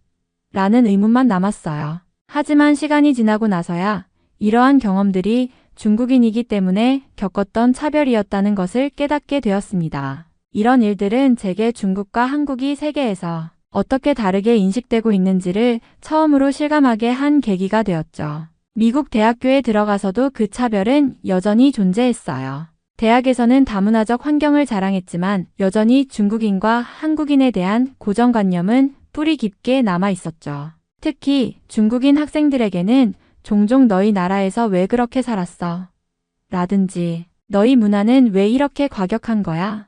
라는 의문만 남았어요. 하지만 시간이 지나고 나서야 이러한 경험들이 중국인이기 때문에 겪었던 차별이었다는 것을 깨닫게 되었습니다. 이런 일들은 제게 중국과 한국이 세계에서 어떻게 다르게 인식되고 있는지를 처음으로 실감하게 한 계기가 되었죠. 미국 대학교에 들어가서도 그 차별은 여전히 존재했어요. 대학에서는 다문화적 환경을 자랑했지만 여전히 중국인과 한국인에 대한 고정관념은 뿌리 깊게 남아 있었죠. 특히 중국인 학생들에게는 종종 너희 나라에서 왜 그렇게 살았어? 라든지 너희 문화는 왜 이렇게 과격한 거야?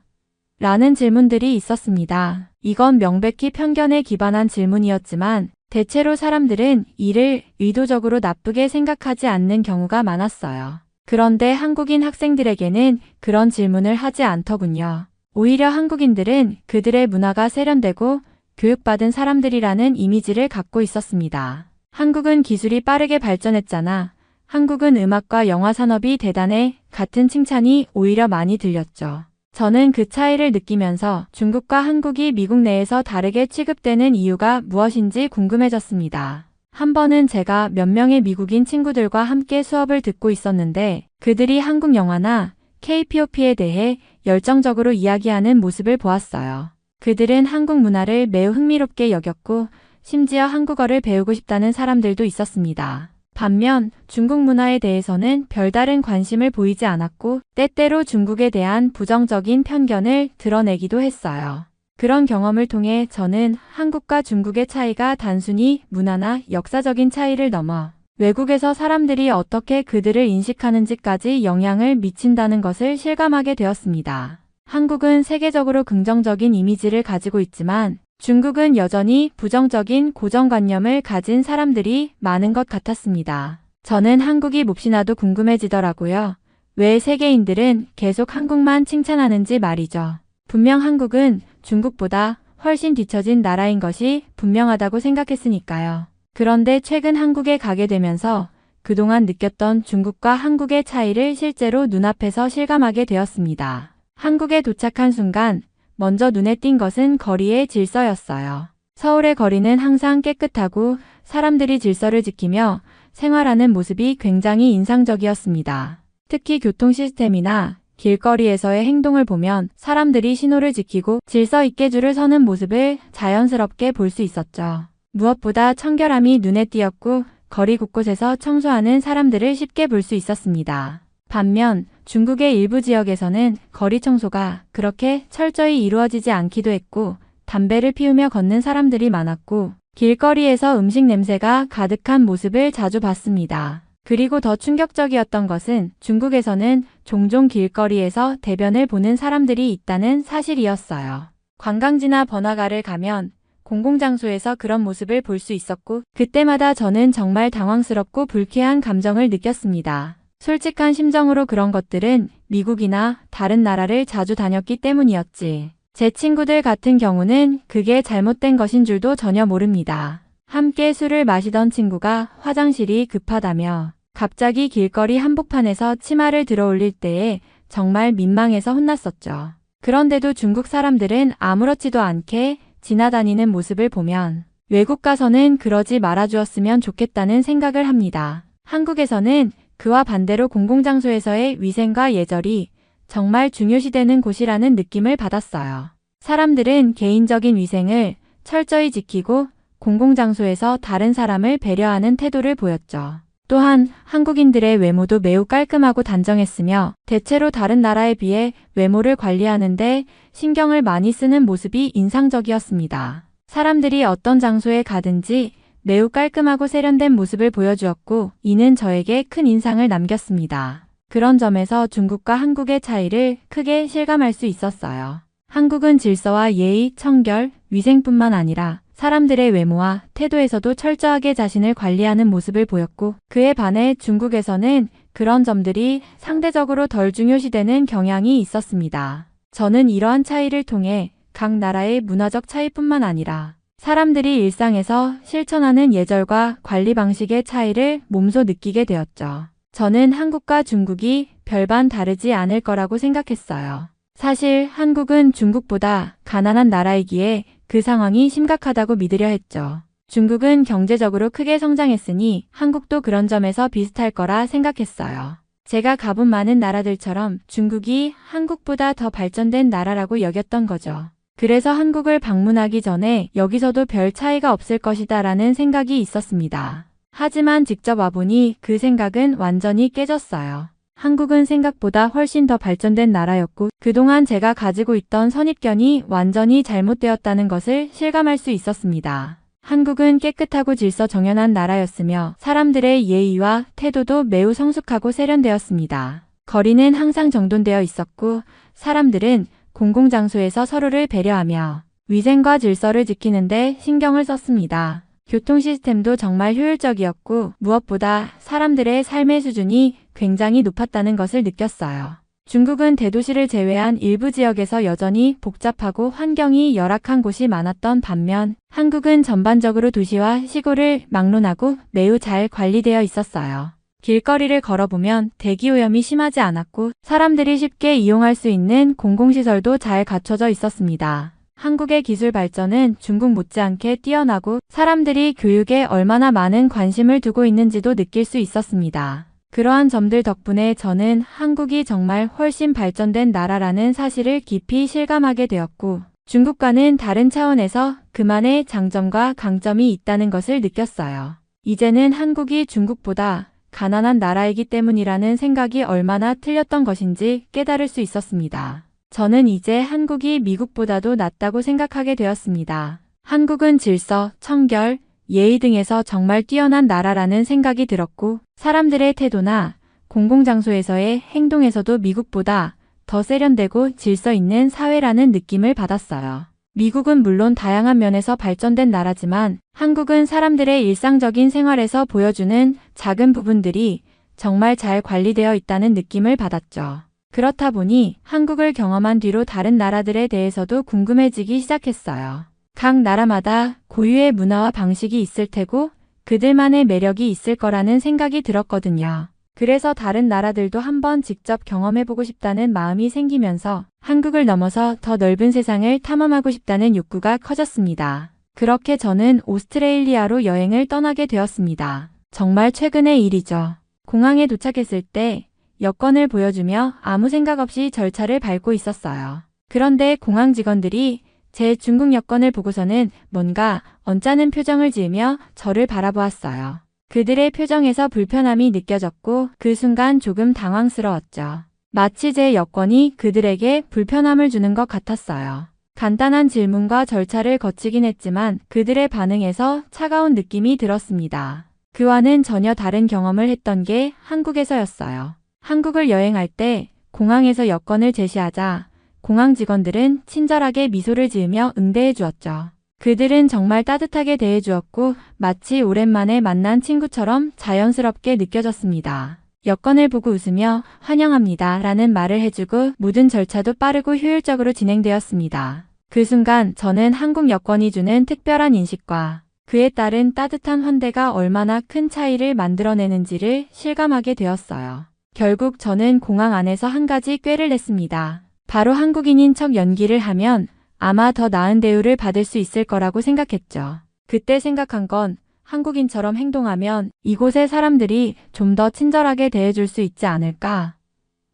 라는 질문들이 있었습니다. 이건 명백히 편견에 기반한 질문이었지만 대체로 사람들은 이를 의도적으로 나쁘게 생각하지 않는 경우가 많았어요. 그런데 한국인 학생들에게는 그런 질문을 하지 않더군요. 오히려 한국인들은 그들의 문화가 세련되고 교육받은 사람들이라는 이미지를 갖고 있었습니다. 한국은 기술이 빠르게 발전했잖아. 한국은 음악과 영화 산업이 대단해. 같은 칭찬이 오히려 많이 들렸죠. 저는 그 차이를 느끼면서 중국과 한국이 미국 내에서 다르게 취급되는 이유가 무엇인지 궁금해졌습니다. 한 번은 제가 몇 명의 미국인 친구들과 함께 수업을 듣고 있었는데 그들이 한국 영화나 K-POP에 대해 열정적으로 이야기하는 모습을 보았어요. 그들은 한국 문화를 매우 흥미롭게 여겼고 심지어 한국어를 배우고 싶다는 사람들도 있었습니다. 반면 중국 문화에 대해서는 별다른 관심을 보이지 않았고 때때로 중국에 대한 부정적인 편견을 드러내기도 했어요. 그런 경험을 통해 저는 한국과 중국의 차이가 단순히 문화나 역사적인 차이를 넘어 외국에서 사람들이 어떻게 그들을 인식하는지까지 영향을 미친다는 것을 실감하게 되었습니다. 한국은 세계적으로 긍정적인 이미지를 가지고 있지만 중국은 여전히 부정적인 고정관념을 가진 사람들이 많은 것 같았습니다. 저는 한국이 몹시나도 궁금해지더라고요. 왜 세계인들은 계속 한국만 칭찬하는지 말이죠. 분명 한국은 중국보다 훨씬 뒤처진 나라인 것이 분명하다고 생각했으니까요. 그런데 최근 한국에 가게 되면서 그동안 느꼈던 중국과 한국의 차이를 실제로 눈앞에서 실감하게 되었습니다. 한국에 도착한 순간 먼저 눈에 띈 것은 거리의 질서였어요. 서울의 거리는 항상 깨끗하고 사람들이 질서를 지키며 생활하는 모습이 굉장히 인상적이었습니다. 특히 교통 시스템이나 길거리에서의 행동을 보면 사람들이 신호를 지키고 질서 있게 줄을 서는 모습을 자연스럽게 볼 수 있었죠. 무엇보다 청결함이 눈에 띄었고 거리 곳곳에서 청소하는 사람들을 쉽게 볼 수 있었습니다. 반면 중국의 일부 지역에서는 거리 청소가 그렇게 철저히 이루어지지 않기도 했고 담배를 피우며 걷는 사람들이 많았고 길거리에서 음식 냄새가 가득한 모습을 자주 봤습니다. 그리고 더 충격적이었던 것은 중국에서는 종종 길거리에서 대변을 보는 사람들이 있다는 사실이었어요. 관광지나 번화가를 가면 공공장소에서 그런 모습을 볼 수 있었고 그때마다 저는 정말 당황스럽고 불쾌한 감정을 느꼈습니다. 솔직한 심정으로 그런 것들은 미국이나 다른 나라를 자주 다녔기 때문이었지. 제 친구들 같은 경우는 그게 잘못된 것인 줄도 전혀 모릅니다. 함께 술을 마시던 친구가 화장실이 급하다며 갑자기 길거리 한복판에서 치마를 들어 올릴 때에 정말 민망해서 혼났었죠. 그런데도 중국 사람들은 아무렇지도 않게 지나다니는 모습을 보면 외국 가서는 그러지 말아주었으면 좋겠다는 생각을 합니다. 한국에서는 그와 반대로 공공장소에서의 위생과 예절이 정말 중요시되는 곳이라는 느낌을 받았어요. 사람들은 개인적인 위생을 철저히 지키고 공공장소에서 다른 사람을 배려하는 태도를 보였죠. 또한 한국인들의 외모도 매우 깔끔하고 단정했으며 대체로 다른 나라에 비해 외모를 관리하는데 신경을 많이 쓰는 모습이 인상적이었습니다. 사람들이 어떤 장소에 가든지 매우 깔끔하고 세련된 모습을 보여주었고 이는 저에게 큰 인상을 남겼습니다. 그런 점에서 중국과 한국의 차이를 크게 실감할 수 있었어요. 한국은 질서와 예의, 청결, 위생뿐만 아니라 사람들의 외모와 태도에서도 철저하게 자신을 관리하는 모습을 보였고 그에 반해 중국에서는 그런 점들이 상대적으로 덜 중요시되는 경향이 있었습니다. 저는 이러한 차이를 통해 각 나라의 문화적 차이뿐만 아니라 사람들이 일상에서 실천하는 예절과 관리 방식의 차이를 몸소 느끼게 되었죠. 저는 한국과 중국이 별반 다르지 않을 거라고 생각했어요. 사실 한국은 중국보다 가난한 나라이기에 그 상황이 심각하다고 믿으려 했죠. 중국은 경제적으로 크게 성장했으니 한국도 그런 점에서 비슷할 거라 생각했어요. 제가 가본 많은 나라들처럼 중국이 한국보다 더 발전된 나라라고 여겼던 거죠. 그래서 한국을 방문하기 전에 여기서도 별 차이가 없을 것이다 라는 생각이 있었습니다. 하지만 직접 와보니 그 생각은 완전히 깨졌어요. 한국은 생각보다 훨씬 더 발전된 나라였고 그동안 제가 가지고 있던 선입견이 완전히 잘못되었다는 것을 실감할 수 있었습니다. 한국은 깨끗하고 질서 정연한 나라였으며 사람들의 예의와 태도도 매우 성숙하고 세련되었습니다. 거리는 항상 정돈되어 있었고 사람들은 공공장소에서 서로를 배려하며 위생과 질서를 지키는데 신경을 썼습니다. 교통 시스템도 정말 효율적이었고 무엇보다 사람들의 삶의 수준이 굉장히 높았다는 것을 느꼈어요. 중국은 대도시를 제외한 일부 지역에서 여전히 복잡하고 환경이 열악한 곳이 많았던 반면 한국은 전반적으로 도시와 시골을 막론하고 매우 잘 관리되어 있었어요. 길거리를 걸어보면 대기오염이 심하지 않았고 사람들이 쉽게 이용할 수 있는 공공시설도 잘 갖춰져 있었습니다. 한국의 기술 발전은 중국 못지않게 뛰어나고 사람들이 교육에 얼마나 많은 관심을 두고 있는지도 느낄 수 있었습니다. 그러한 점들 덕분에 저는 한국이 정말 훨씬 발전된 나라라는 사실을 깊이 실감하게 되었고 중국과는 다른 차원에서 그만의 장점과 강점이 있다는 것을 느꼈어요. 이제는 한국이 중국보다 가난한 나라이기 때문이라는 생각이 얼마나 틀렸던 것인지 깨달을 수 있었습니다. 저는 이제 한국이 미국보다도 낫다고 생각하게 되었습니다. 한국은 질서, 청결, 예의 등에서 정말 뛰어난 나라라는 생각이 들었고 사람들의 태도나 공공장소에서의 행동에서도 미국보다 더 세련되고 질서 있는 사회라는 느낌을 받았어요. 미국은 물론 다양한 면에서 발전된 나라지만 한국은 사람들의 일상적인 생활에서 보여주는 작은 부분들이 정말 잘 관리되어 있다는 느낌을 받았죠. 그렇다 보니 한국을 경험한 뒤로 다른 나라들에 대해서도 궁금해지기 시작했어요. 각 나라마다 고유의 문화와 방식이 있을 테고 그들만의 매력이 있을 거라는 생각이 들었거든요. 그래서 다른 나라들도 한번 직접 경험해보고 싶다는 마음이 생기면서 한국을 넘어서 더 넓은 세상을 탐험하고 싶다는 욕구가 커졌습니다. 그렇게 저는 오스트레일리아로 여행을 떠나게 되었습니다. 정말 최근의 일이죠. 공항에 도착했을 때 여권을 보여주며 아무 생각 없이 절차를 밟고 있었어요. 그런데 공항 직원들이 제 중국 여권을 보고서는 뭔가 언짢은 표정을 지으며 저를 바라보았어요. 그들의 표정에서 불편함이 느껴졌고 그 순간 조금 당황스러웠죠. 마치 제 여권이 그들에게 불편함을 주는 것 같았어요. 간단한 질문과 절차를 거치긴 했지만 그들의 반응에서 차가운 느낌이 들었습니다. 그와는 전혀 다른 경험을 했던 게 한국에서였어요. 한국을 여행할 때 공항에서 여권을 제시하자 공항 직원들은 친절하게 미소를 지으며 응대해 주었죠. 그들은 정말 따뜻하게 대해 주었고 마치 오랜만에 만난 친구처럼 자연스럽게 느껴졌습니다. 여권을 보고 웃으며 환영합니다 라는 말을 해주고 모든 절차도 빠르고 효율적으로 진행되었습니다. 그 순간 저는 한국 여권이 주는 특별한 인식과 그에 따른 따뜻한 환대가 얼마나 큰 차이를 만들어내는지를 실감하게 되었어요. 결국 저는 공항 안에서 한 가지 꾀를 냈습니다. 바로 한국인인 척 연기를 하면 아마 더 나은 대우를 받을 수 있을 거라고 생각했죠. 그때 생각한 건 한국인처럼 행동하면 이곳의 사람들이 좀 더 친절하게 대해줄 수 있지 않을까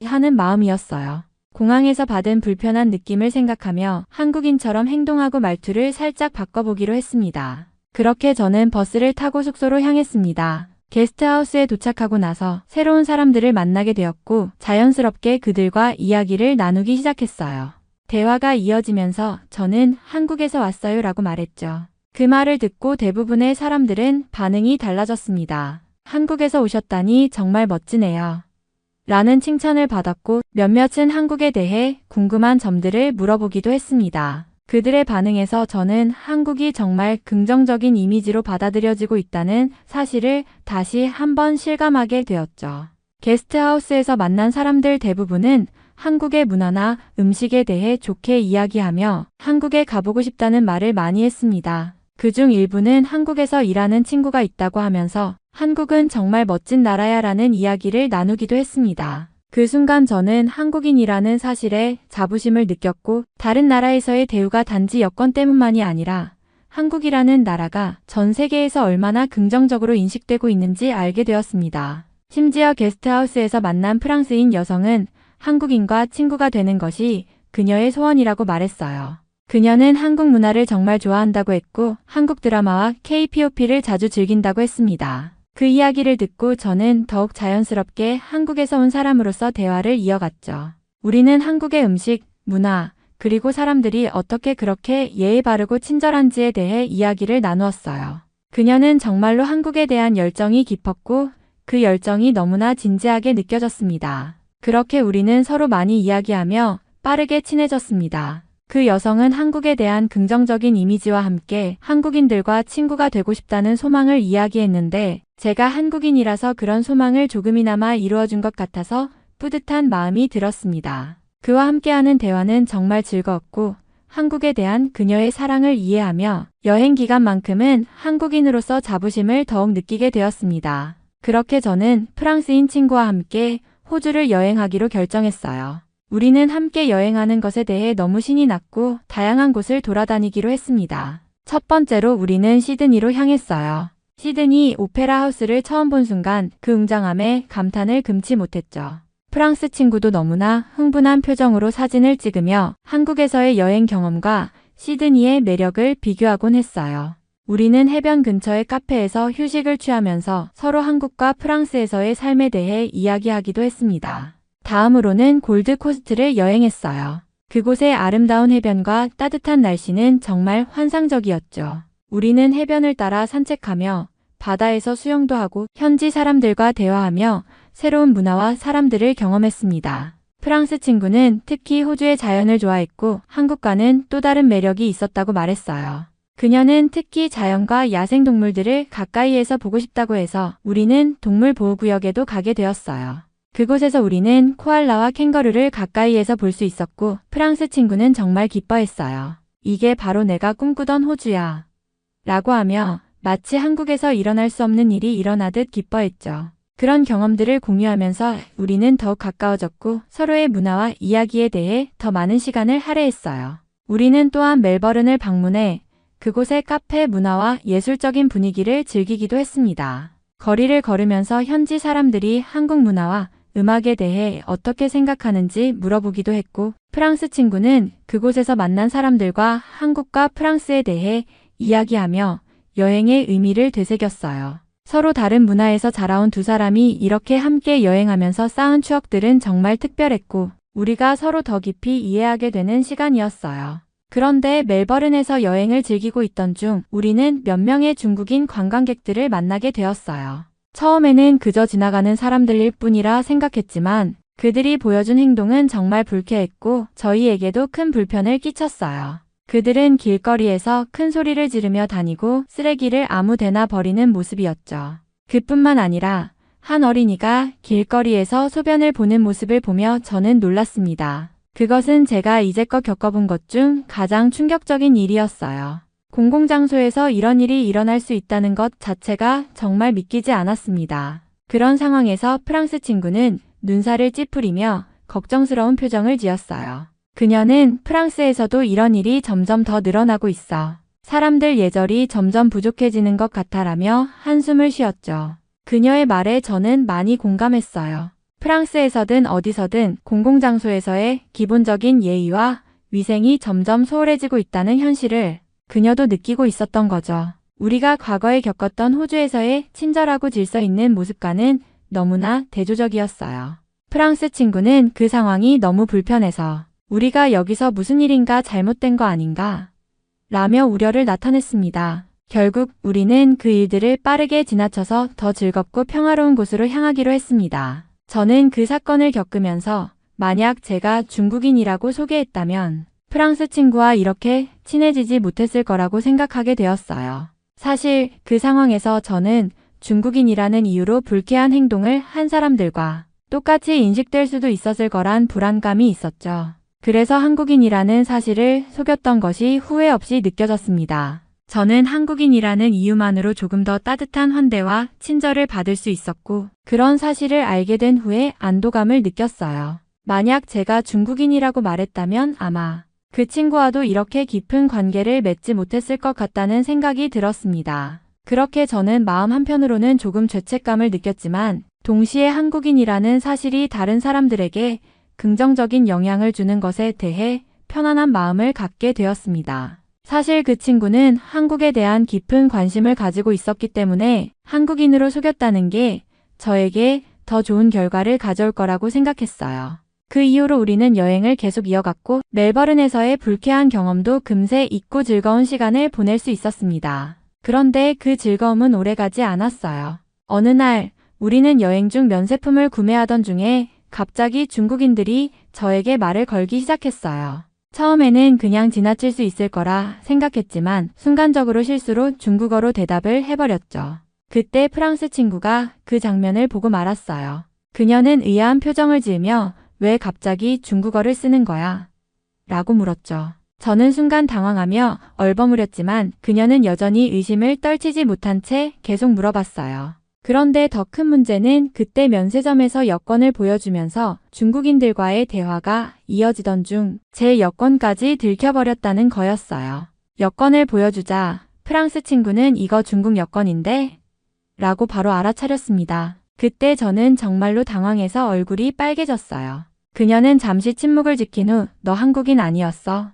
하는 마음이었어요. 공항에서 받은 불편한 느낌을 생각하며 한국인처럼 행동하고 말투를 살짝 바꿔보기로 했습니다. 그렇게 저는 버스를 타고 숙소로 향했습니다. 게스트하우스에 도착하고 나서 새로운 사람들을 만나게 되었고 자연스럽게 그들과 이야기를 나누기 시작했어요. 대화가 이어지면서 저는 한국에서 왔어요 라고 말했죠. 그 말을 듣고 대부분의 사람들은 반응이 달라졌습니다. 한국에서 오셨다니 정말 멋지네요. 라는 칭찬을 받았고 몇몇은 한국에 대해 궁금한 점들을 물어보기도 했습니다. 그들의 반응에서 저는 한국이 정말 긍정적인 이미지로 받아들여지고 있다는 사실을 다시 한번 실감하게 되었죠. 게스트하우스에서 만난 사람들 대부분은 한국의 문화나 음식에 대해 좋게 이야기하며 한국에 가보고 싶다는 말을 많이 했습니다. 그중 일부는 한국에서 일하는 친구가 있다고 하면서 한국은 정말 멋진 나라야 라는 이야기를 나누기도 했습니다. 그 순간 저는 한국인이라는 사실에 자부심을 느꼈고 다른 나라에서의 대우가 단지 여권 때문만이 아니라 한국이라는 나라가 전 세계에서 얼마나 긍정적으로 인식되고 있는지 알게 되었습니다. 심지어 게스트하우스에서 만난 프랑스인 여성은 한국인과 친구가 되는 것이 그녀의 소원이라고 말했어요. 그녀는 한국 문화를 정말 좋아한다고 했고 한국 드라마와 K-POP를 자주 즐긴다고 했습니다. 그 이야기를 듣고 저는 더욱 자연스럽게 한국에서 온 사람으로서 대화를 이어갔죠. 우리는 한국의 음식, 문화, 그리고 사람들이 어떻게 그렇게 예의 바르고 친절한지에 대해 이야기를 나누었어요. 그녀는 정말로 한국에 대한 열정이 깊었고 그 열정이 너무나 진지하게 느껴졌습니다. 그렇게 우리는 서로 많이 이야기하며 빠르게 친해졌습니다. 그 여성은 한국에 대한 긍정적인 이미지와 함께 한국인들과 친구가 되고 싶다는 소망을 이야기했는데 제가 한국인이라서 그런 소망을 조금이나마 이루어준 것 같아서 뿌듯한 마음이 들었습니다. 그와 함께하는 대화는 정말 즐거웠고 한국에 대한 그녀의 사랑을 이해하며 여행 기간만큼은 한국인으로서 자부심을 더욱 느끼게 되었습니다. 그렇게 저는 프랑스인 친구와 함께 호주를 여행하기로 결정했어요. 우리는 함께 여행하는 것에 대해 너무 신이 났고 다양한 곳을 돌아다니기로 했습니다. 첫 번째로 우리는 시드니로 향했어요. 시드니 오페라 하우스를 처음 본 순간 그 웅장함에 감탄을 금치 못했죠. 프랑스 친구도 너무나 흥분한 표정으로 사진을 찍으며 한국에서의 여행 경험과 시드니의 매력을 비교하곤 했어요. 우리는 해변 근처의 카페에서 휴식을 취하면서 서로 한국과 프랑스에서의 삶에 대해 이야기하기도 했습니다. 다음으로는 골드코스트를 여행했어요. 그곳의 아름다운 해변과 따뜻한 날씨는 정말 환상적이었죠. 우리는 해변을 따라 산책하며 바다에서 수영도 하고 현지 사람들과 대화하며 새로운 문화와 사람들을 경험했습니다. 프랑스 친구는 특히 호주의 자연을 좋아했고 한국과는 또 다른 매력이 있었다고 말했어요. 그녀는 특히 자연과 야생동물들을 가까이에서 보고 싶다고 해서 우리는 동물보호구역에도 가게 되었어요. 그곳에서 우리는 코알라와 캥거루를 가까이에서 볼 수 있었고 프랑스 친구는 정말 기뻐했어요. 이게 바로 내가 꿈꾸던 호주야. 라고 하며 마치 한국에서 일어날 수 없는 일이 일어나듯 기뻐했죠. 그런 경험들을 공유하면서 우리는 더욱 가까워졌고 서로의 문화와 이야기에 대해 더 많은 시간을 할애했어요. 우리는 또한 멜버른을 방문해 그곳의 카페 문화와 예술적인 분위기를 즐기기도 했습니다. 거리를 걸으면서 현지 사람들이 한국 문화와 음악에 대해 어떻게 생각하는지 물어보기도 했고 프랑스 친구는 그곳에서 만난 사람들과 한국과 프랑스에 대해 이야기하며 여행의 의미를 되새겼어요. 서로 다른 문화에서 자라온 두 사람이 이렇게 함께 여행하면서 쌓은 추억들은 정말 특별했고 우리가 서로 더 깊이 이해하게 되는 시간이었어요. 그런데 멜버른에서 여행을 즐기고 있던 중 우리는 몇 명의 중국인 관광객들을 만나게 되었어요. 처음에는 그저 지나가는 사람들일 뿐이라 생각했지만 그들이 보여준 행동은 정말 불쾌했고 저희에게도 큰 불편을 끼쳤어요. 그들은 길거리에서 큰 소리를 지르며 다니고 쓰레기를 아무 데나 버리는 모습이었죠. 그뿐만 아니라 한 어린이가 길거리에서 소변을 보는 모습을 보며 저는 놀랐습니다. 그것은 제가 이제껏 겪어본 것 중 가장 충격적인 일이었어요. 공공장소에서 이런 일이 일어날 수 있다는 것 자체가 정말 믿기지 않았습니다. 그런 상황에서 프랑스 친구는 눈살을 찌푸리며 걱정스러운 표정을 지었어요. 그녀는 프랑스에서도 이런 일이 점점 더 늘어나고 있어. 사람들 예절이 점점 부족해지는 것 같아라며 한숨을 쉬었죠. 그녀의 말에 저는 많이 공감했어요. 프랑스에서든 어디서든 공공장소에서의 기본적인 예의와 위생이 점점 소홀해지고 있다는 현실을 그녀도 느끼고 있었던 거죠. 우리가 과거에 겪었던 호주에서의 친절하고 질서 있는 모습과는 너무나 대조적이었어요. 프랑스 친구는 그 상황이 너무 불편해서 우리가 여기서 무슨 일인가 잘못된 거 아닌가? 라며 우려를 나타냈습니다. 결국 우리는 그 일들을 빠르게 지나쳐서 더 즐겁고 평화로운 곳으로 향하기로 했습니다. 저는 그 사건을 겪으면서 만약 제가 중국인이라고 소개했다면 프랑스 친구와 이렇게 친해지지 못했을 거라고 생각하게 되었어요. 사실 그 상황에서 저는 중국인이라는 이유로 불쾌한 행동을 한 사람들과 똑같이 인식될 수도 있었을 거란 불안감이 있었죠. 그래서 한국인이라는 사실을 속였던 것이 후회 없이 느껴졌습니다. 저는 한국인이라는 이유만으로 조금 더 따뜻한 환대와 친절을 받을 수 있었고 그런 사실을 알게 된 후에 안도감을 느꼈어요. 만약 제가 중국인이라고 말했다면 아마 그 친구와도 이렇게 깊은 관계를 맺지 못했을 것 같다는 생각이 들었습니다. 그렇게 저는 마음 한편으로는 조금 죄책감을 느꼈지만 동시에 한국인이라는 사실이 다른 사람들에게 긍정적인 영향을 주는 것에 대해 편안한 마음을 갖게 되었습니다. 사실 그 친구는 한국에 대한 깊은 관심을 가지고 있었기 때문에 한국인으로 속였다는 게 저에게 더 좋은 결과를 가져올 거라고 생각했어요. 그 이후로 우리는 여행을 계속 이어갔고 멜버른에서의 불쾌한 경험도 금세 잊고 즐거운 시간을 보낼 수 있었습니다. 그런데 그 즐거움은 오래가지 않았어요. 어느 날 우리는 여행 중 면세품을 구매하던 중에 갑자기 중국인들이 저에게 말을 걸기 시작했어요. 처음에는 그냥 지나칠 수 있을 거라 생각했지만 순간적으로 실수로 중국어로 대답을 해버렸죠. 그때 프랑스 친구가 그 장면을 보고 말았어요. 그녀는 의아한 표정을 지으며 왜 갑자기 중국어를 쓰는 거야? 라고 물었죠. 저는 순간 당황하며 얼버무렸지만 그녀는 여전히 의심을 떨치지 못한 채 계속 물어봤어요. 그런데 더 큰 문제는 그때 면세점에서 여권을 보여주면서 중국인들과의 대화가 이어지던 중 제 여권까지 들켜버렸다는 거였어요. 여권을 보여주자 프랑스 친구는 이거 중국 여권인데? 라고 바로 알아차렸습니다. 그때 저는 정말로 당황해서 얼굴이 빨개졌어요. 그녀는 잠시 침묵을 지킨 후 너 한국인 아니었어?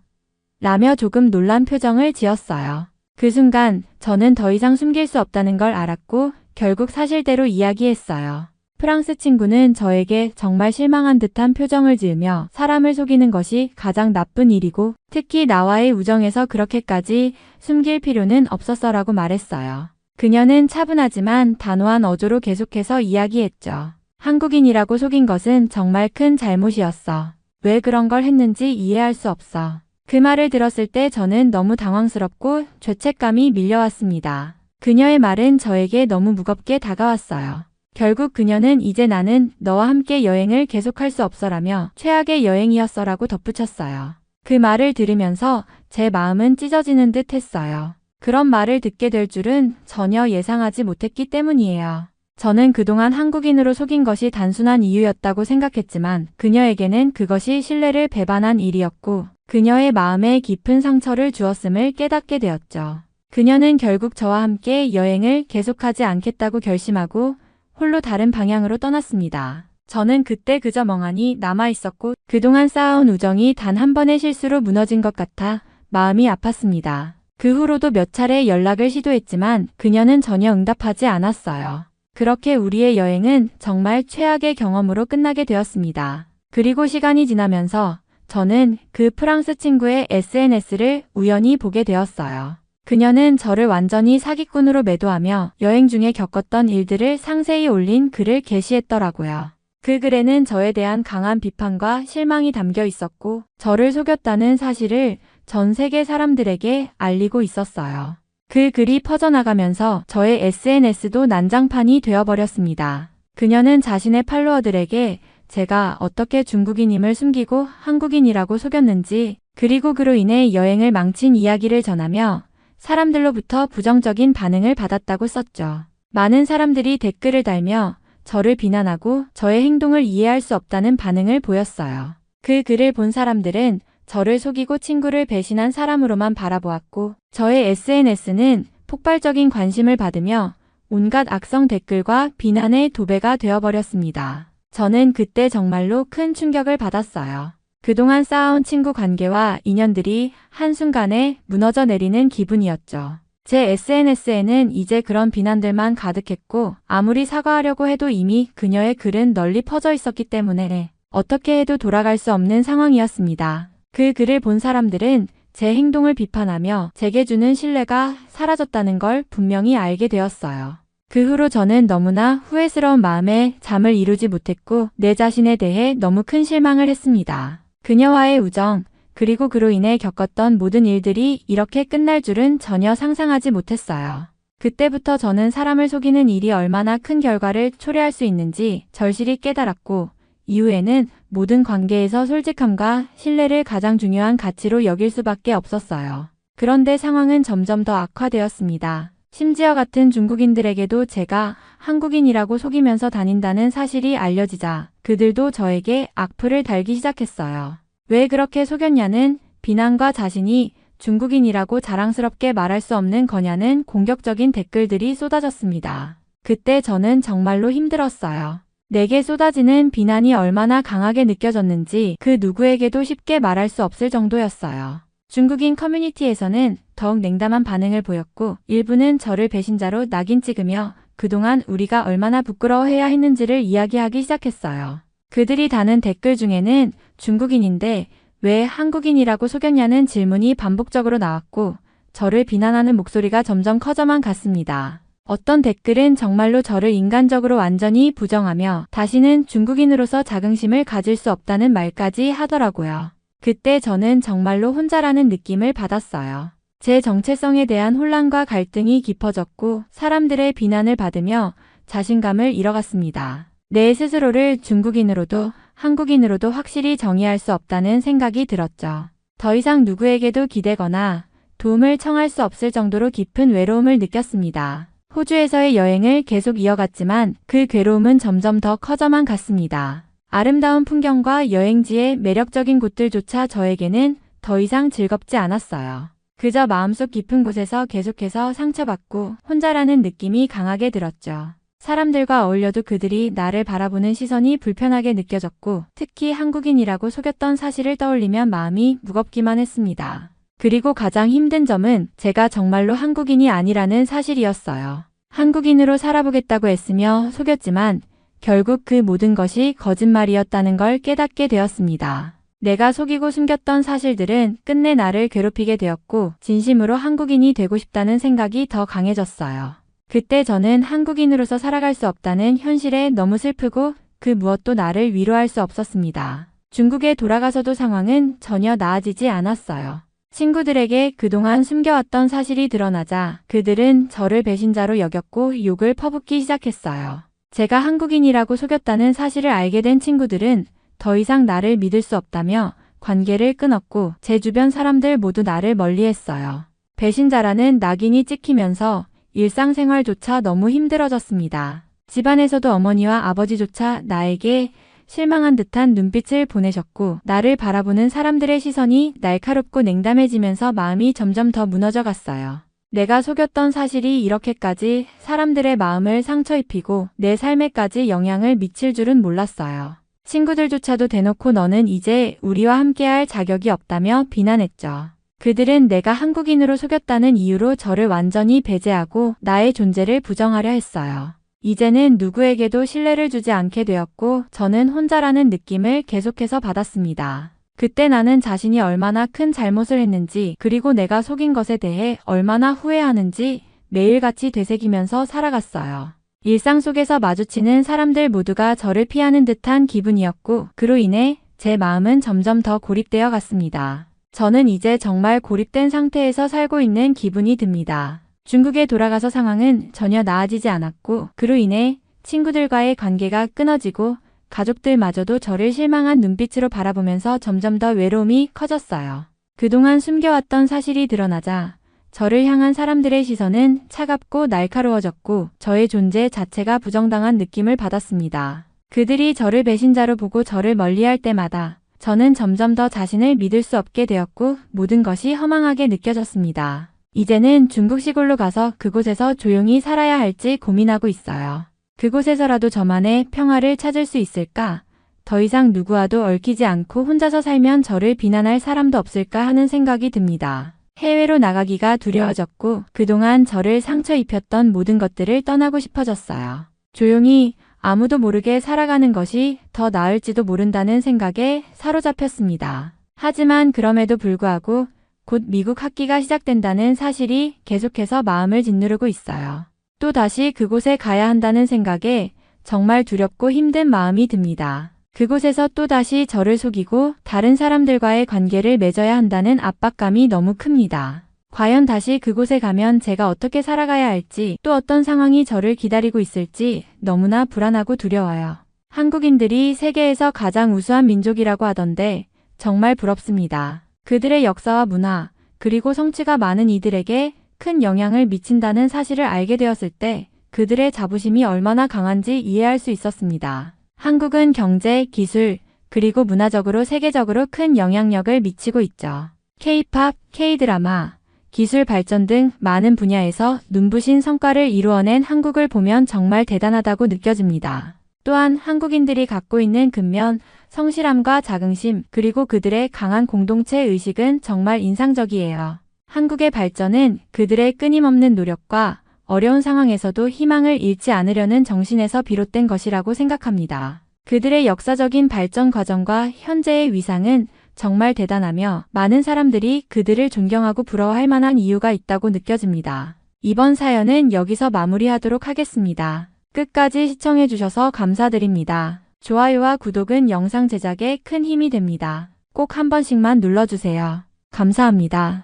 라며 조금 놀란 표정을 지었어요. 그 순간 저는 더 이상 숨길 수 없다는 걸 알았고 결국 사실대로 이야기했어요. 프랑스 친구는 저에게 정말 실망한 듯한 표정을 지으며 사람을 속이는 것이 가장 나쁜 일이고 특히 나와의 우정에서 그렇게까지 숨길 필요는 없었어라고 말했어요. 그녀는 차분하지만 단호한 어조로 계속해서 이야기했죠. 한국인이라고 속인 것은 정말 큰 잘못이었어. 왜 그런 걸 했는지 이해할 수 없어. 그 말을 들었을 때 저는 너무 당황스럽고 죄책감이 밀려왔습니다. 그녀의 말은 저에게 너무 무겁게 다가왔어요. 결국 그녀는 이제 나는 너와 함께 여행을 계속할 수 없어라며 최악의 여행이었어라고 덧붙였어요. 그 말을 들으면서 제 마음은 찢어지는 듯 했어요. 그런 말을 듣게 될 줄은 전혀 예상하지 못했기 때문이에요. 저는 그동안 한국인으로 속인 것이 단순한 이유였다고 생각했지만 그녀에게는 그것이 신뢰를 배반한 일이었고 그녀의 마음에 깊은 상처를 주었음을 깨닫게 되었죠. 그녀는 결국 저와 함께 여행을 계속하지 않겠다고 결심하고 홀로 다른 방향으로 떠났습니다. 저는 그때 그저 멍하니 남아있었고 그동안 쌓아온 우정이 단 한 번의 실수로 무너진 것 같아 마음이 아팠습니다. 그 후로도 몇 차례 연락을 시도했지만 그녀는 전혀 응답하지 않았어요. 그렇게 우리의 여행은 정말 최악의 경험으로 끝나게 되었습니다. 그리고 시간이 지나면서 저는 그 프랑스 친구의 SNS를 우연히 보게 되었어요. 그녀는 저를 완전히 사기꾼으로 매도하며 여행 중에 겪었던 일들을 상세히 올린 글을 게시했더라고요. 그 글에는 저에 대한 강한 비판과 실망이 담겨 있었고 저를 속였다는 사실을 전 세계 사람들에게 알리고 있었어요. 그 글이 퍼져나가면서 저의 SNS도 난장판이 되어버렸습니다. 그녀는 자신의 팔로워들에게 제가 어떻게 중국인임을 숨기고 한국인이라고 속였는지, 그리고 그로 인해 여행을 망친 이야기를 전하며 사람들로부터 부정적인 반응을 받았다고 썼죠. 많은 사람들이 댓글을 달며 저를 비난하고 저의 행동을 이해할 수 없다는 반응을 보였어요. 그 글을 본 사람들은 저를 속이고 친구를 배신한 사람으로만 바라보았고, 저의 SNS는 폭발적인 관심을 받으며 온갖 악성 댓글과 비난의 도배가 되어버렸습니다. 저는 그때 정말로 큰 충격을 받았어요. 그동안 쌓아온 친구 관계와 인연들이 한순간에 무너져 내리는 기분이었죠. 제 SNS에는 이제 그런 비난들만 가득했고, 아무리 사과하려고 해도 이미 그녀의 글은 널리 퍼져 있었기 때문에 어떻게 해도 돌아갈 수 없는 상황이었습니다. 그 글을 본 사람들은 제 행동을 비판하며 제게 주는 신뢰가 사라졌다는 걸 분명히 알게 되었어요. 그 후로 저는 너무나 후회스러운 마음에 잠을 이루지 못했고 내 자신에 대해 너무 큰 실망을 했습니다. 그녀와의 우정, 그리고 그로 인해 겪었던 모든 일들이 이렇게 끝날 줄은 전혀 상상하지 못했어요. 그때부터 저는 사람을 속이는 일이 얼마나 큰 결과를 초래할 수 있는지 절실히 깨달았고, 이후에는 모든 관계에서 솔직함과 신뢰를 가장 중요한 가치로 여길 수밖에 없었어요. 그런데 상황은 점점 더 악화되었습니다. 심지어 같은 중국인들에게도 제가 한국인이라고 속이면서 다닌다는 사실이 알려지자 그들도 저에게 악플을 달기 시작했어요. 왜 그렇게 속였냐는 비난과 자신이 중국인이라고 자랑스럽게 말할 수 없는 거냐는 공격적인 댓글들이 쏟아졌습니다. 그때 저는 정말로 힘들었어요. 내게 쏟아지는 비난이 얼마나 강하게 느껴졌는지 그 누구에게도 쉽게 말할 수 없을 정도였어요. 중국인 커뮤니티에서는 더욱 냉담한 반응을 보였고, 일부는 저를 배신자로 낙인 찍으며 그동안 우리가 얼마나 부끄러워해야 했는지를 이야기하기 시작했어요. 그들이 다는 댓글 중에는 중국인인데 왜 한국인이라고 속였냐는 질문이 반복적으로 나왔고, 저를 비난하는 목소리가 점점 커져만 갔습니다. 어떤 댓글은 정말로 저를 인간적으로 완전히 부정하며 다시는 중국인으로서 자긍심을 가질 수 없다는 말까지 하더라고요. 그때 저는 정말로 혼자라는 느낌을 받았어요. 제 정체성에 대한 혼란과 갈등이 깊어졌고 사람들의 비난을 받으며 자신감을 잃어갔습니다. 내 스스로를 중국인으로도 한국인으로도 확실히 정의할 수 없다는 생각이 들었죠. 더 이상 누구에게도 기대거나 도움을 청할 수 없을 정도로 깊은 외로움을 느꼈습니다. 호주에서의 여행을 계속 이어갔지만 그 괴로움은 점점 더 커져만 갔습니다. 아름다운 풍경과 여행지의 매력적인 곳들조차 저에게는 더 이상 즐겁지 않았어요. 그저 마음속 깊은 곳에서 계속해서 상처받고 혼자라는 느낌이 강하게 들었죠. 사람들과 어울려도 그들이 나를 바라보는 시선이 불편하게 느껴졌고, 특히 한국인이라고 속였던 사실을 떠올리면 마음이 무겁기만 했습니다. 그리고 가장 힘든 점은 제가 정말로 한국인이 아니라는 사실이었어요. 한국인으로 살아보겠다고 애쓰며 속였지만 결국 그 모든 것이 거짓말이었다는 걸 깨닫게 되었습니다. 내가 속이고 숨겼던 사실들은 끝내 나를 괴롭히게 되었고 진심으로 한국인이 되고 싶다는 생각이 더 강해졌어요. 그때 저는 한국인으로서 살아갈 수 없다는 현실에 너무 슬프고 그 무엇도 나를 위로할 수 없었습니다. 중국에 돌아가서도 상황은 전혀 나아지지 않았어요. 친구들에게 그동안 숨겨왔던 사실이 드러나자 그들은 저를 배신자로 여겼고 욕을 퍼붓기 시작했어요. 제가 한국인이라고 속였다는 사실을 알게 된 친구들은 더 이상 나를 믿을 수 없다며 관계를 끊었고 제 주변 사람들 모두 나를 멀리했어요. 배신자라는 낙인이 찍히면서 일상생활조차 너무 힘들어졌습니다. 집안에서도 어머니와 아버지조차 나에게 실망한 듯한 눈빛을 보내셨고 나를 바라보는 사람들의 시선이 날카롭고 냉담해지면서 마음이 점점 더 무너져 갔어요. 내가 속였던 사실이 이렇게까지 사람들의 마음을 상처 입히고 내 삶에까지 영향을 미칠 줄은 몰랐어요. 친구들조차도 대놓고 너는 이제 우리와 함께할 자격이 없다며 비난했죠. 그들은 내가 한국인으로 속였다는 이유로 저를 완전히 배제하고 나의 존재를 부정하려 했어요. 이제는 누구에게도 신뢰를 주지 않게 되었고 저는 혼자라는 느낌을 계속해서 받았습니다. 그때 나는 자신이 얼마나 큰 잘못을 했는지 그리고 내가 속인 것에 대해 얼마나 후회하는지 매일같이 되새기면서 살아갔어요. 일상 속에서 마주치는 사람들 모두가 저를 피하는 듯한 기분이었고 그로 인해 제 마음은 점점 더 고립되어 갔습니다. 저는 이제 정말 고립된 상태에서 살고 있는 기분이 듭니다. 중국에 돌아가서 상황은 전혀 나아지지 않았고 그로 인해 친구들과의 관계가 끊어지고 가족들마저도 저를 실망한 눈빛으로 바라보면서 점점 더 외로움이 커졌어요. 그동안 숨겨왔던 사실이 드러나자 저를 향한 사람들의 시선은 차갑고 날카로워졌고 저의 존재 자체가 부정당한 느낌을 받았습니다. 그들이 저를 배신자로 보고 저를 멀리할 때마다 저는 점점 더 자신을 믿을 수 없게 되었고 모든 것이 허망하게 느껴졌습니다. 이제는 중국 시골로 가서 그곳에서 조용히 살아야 할지 고민하고 있어요. 그곳에서라도 저만의 평화를 찾을 수 있을까? 더 이상 누구와도 얽히지 않고 혼자서 살면 저를 비난할 사람도 없을까 하는 생각이 듭니다. 해외로 나가기가 두려워졌고 그동안 저를 상처 입혔던 모든 것들을 떠나고 싶어졌어요. 조용히 아무도 모르게 살아가는 것이 더 나을지도 모른다는 생각에 사로잡혔습니다. 하지만 그럼에도 불구하고 곧 미국 학기가 시작된다는 사실이 계속해서 마음을 짓누르고 있어요. 또 다시 그곳에 가야 한다는 생각에 정말 두렵고 힘든 마음이 듭니다. 그곳에서 또 다시 저를 속이고 다른 사람들과의 관계를 맺어야 한다는 압박감이 너무 큽니다. 과연 다시 그곳에 가면 제가 어떻게 살아가야 할지 또 어떤 상황이 저를 기다리고 있을지 너무나 불안하고 두려워요. 한국인들이 세계에서 가장 우수한 민족이라고 하던데 정말 부럽습니다. 그들의 역사와 문화 그리고 성취가 많은 이들에게 큰 영향을 미친다는 사실을 알게 되었을 때 그들의 자부심이 얼마나 강한지 이해할 수 있었습니다. 한국은 경제, 기술, 그리고 문화적으로 세계적으로 큰 영향력을 미치고 있죠. K-팝, K-드라마, 기술 발전 등 많은 분야에서 눈부신 성과를 이루어낸 한국을 보면 정말 대단하다고 느껴집니다. 또한 한국인들이 갖고 있는 근면, 성실함과 자긍심, 그리고 그들의 강한 공동체 의식은 정말 인상적이에요. 한국의 발전은 그들의 끊임없는 노력과 어려운 상황에서도 희망을 잃지 않으려는 정신에서 비롯된 것이라고 생각합니다. 그들의 역사적인 발전 과정과 현재의 위상은 정말 대단하며 많은 사람들이 그들을 존경하고 부러워할 만한 이유가 있다고 느껴집니다. 이번 사연은 여기서 마무리하도록 하겠습니다. 끝까지 시청해주셔서 감사드립니다. 좋아요와 구독은 영상 제작에 큰 힘이 됩니다. 꼭 한 번씩만 눌러주세요. 감사합니다.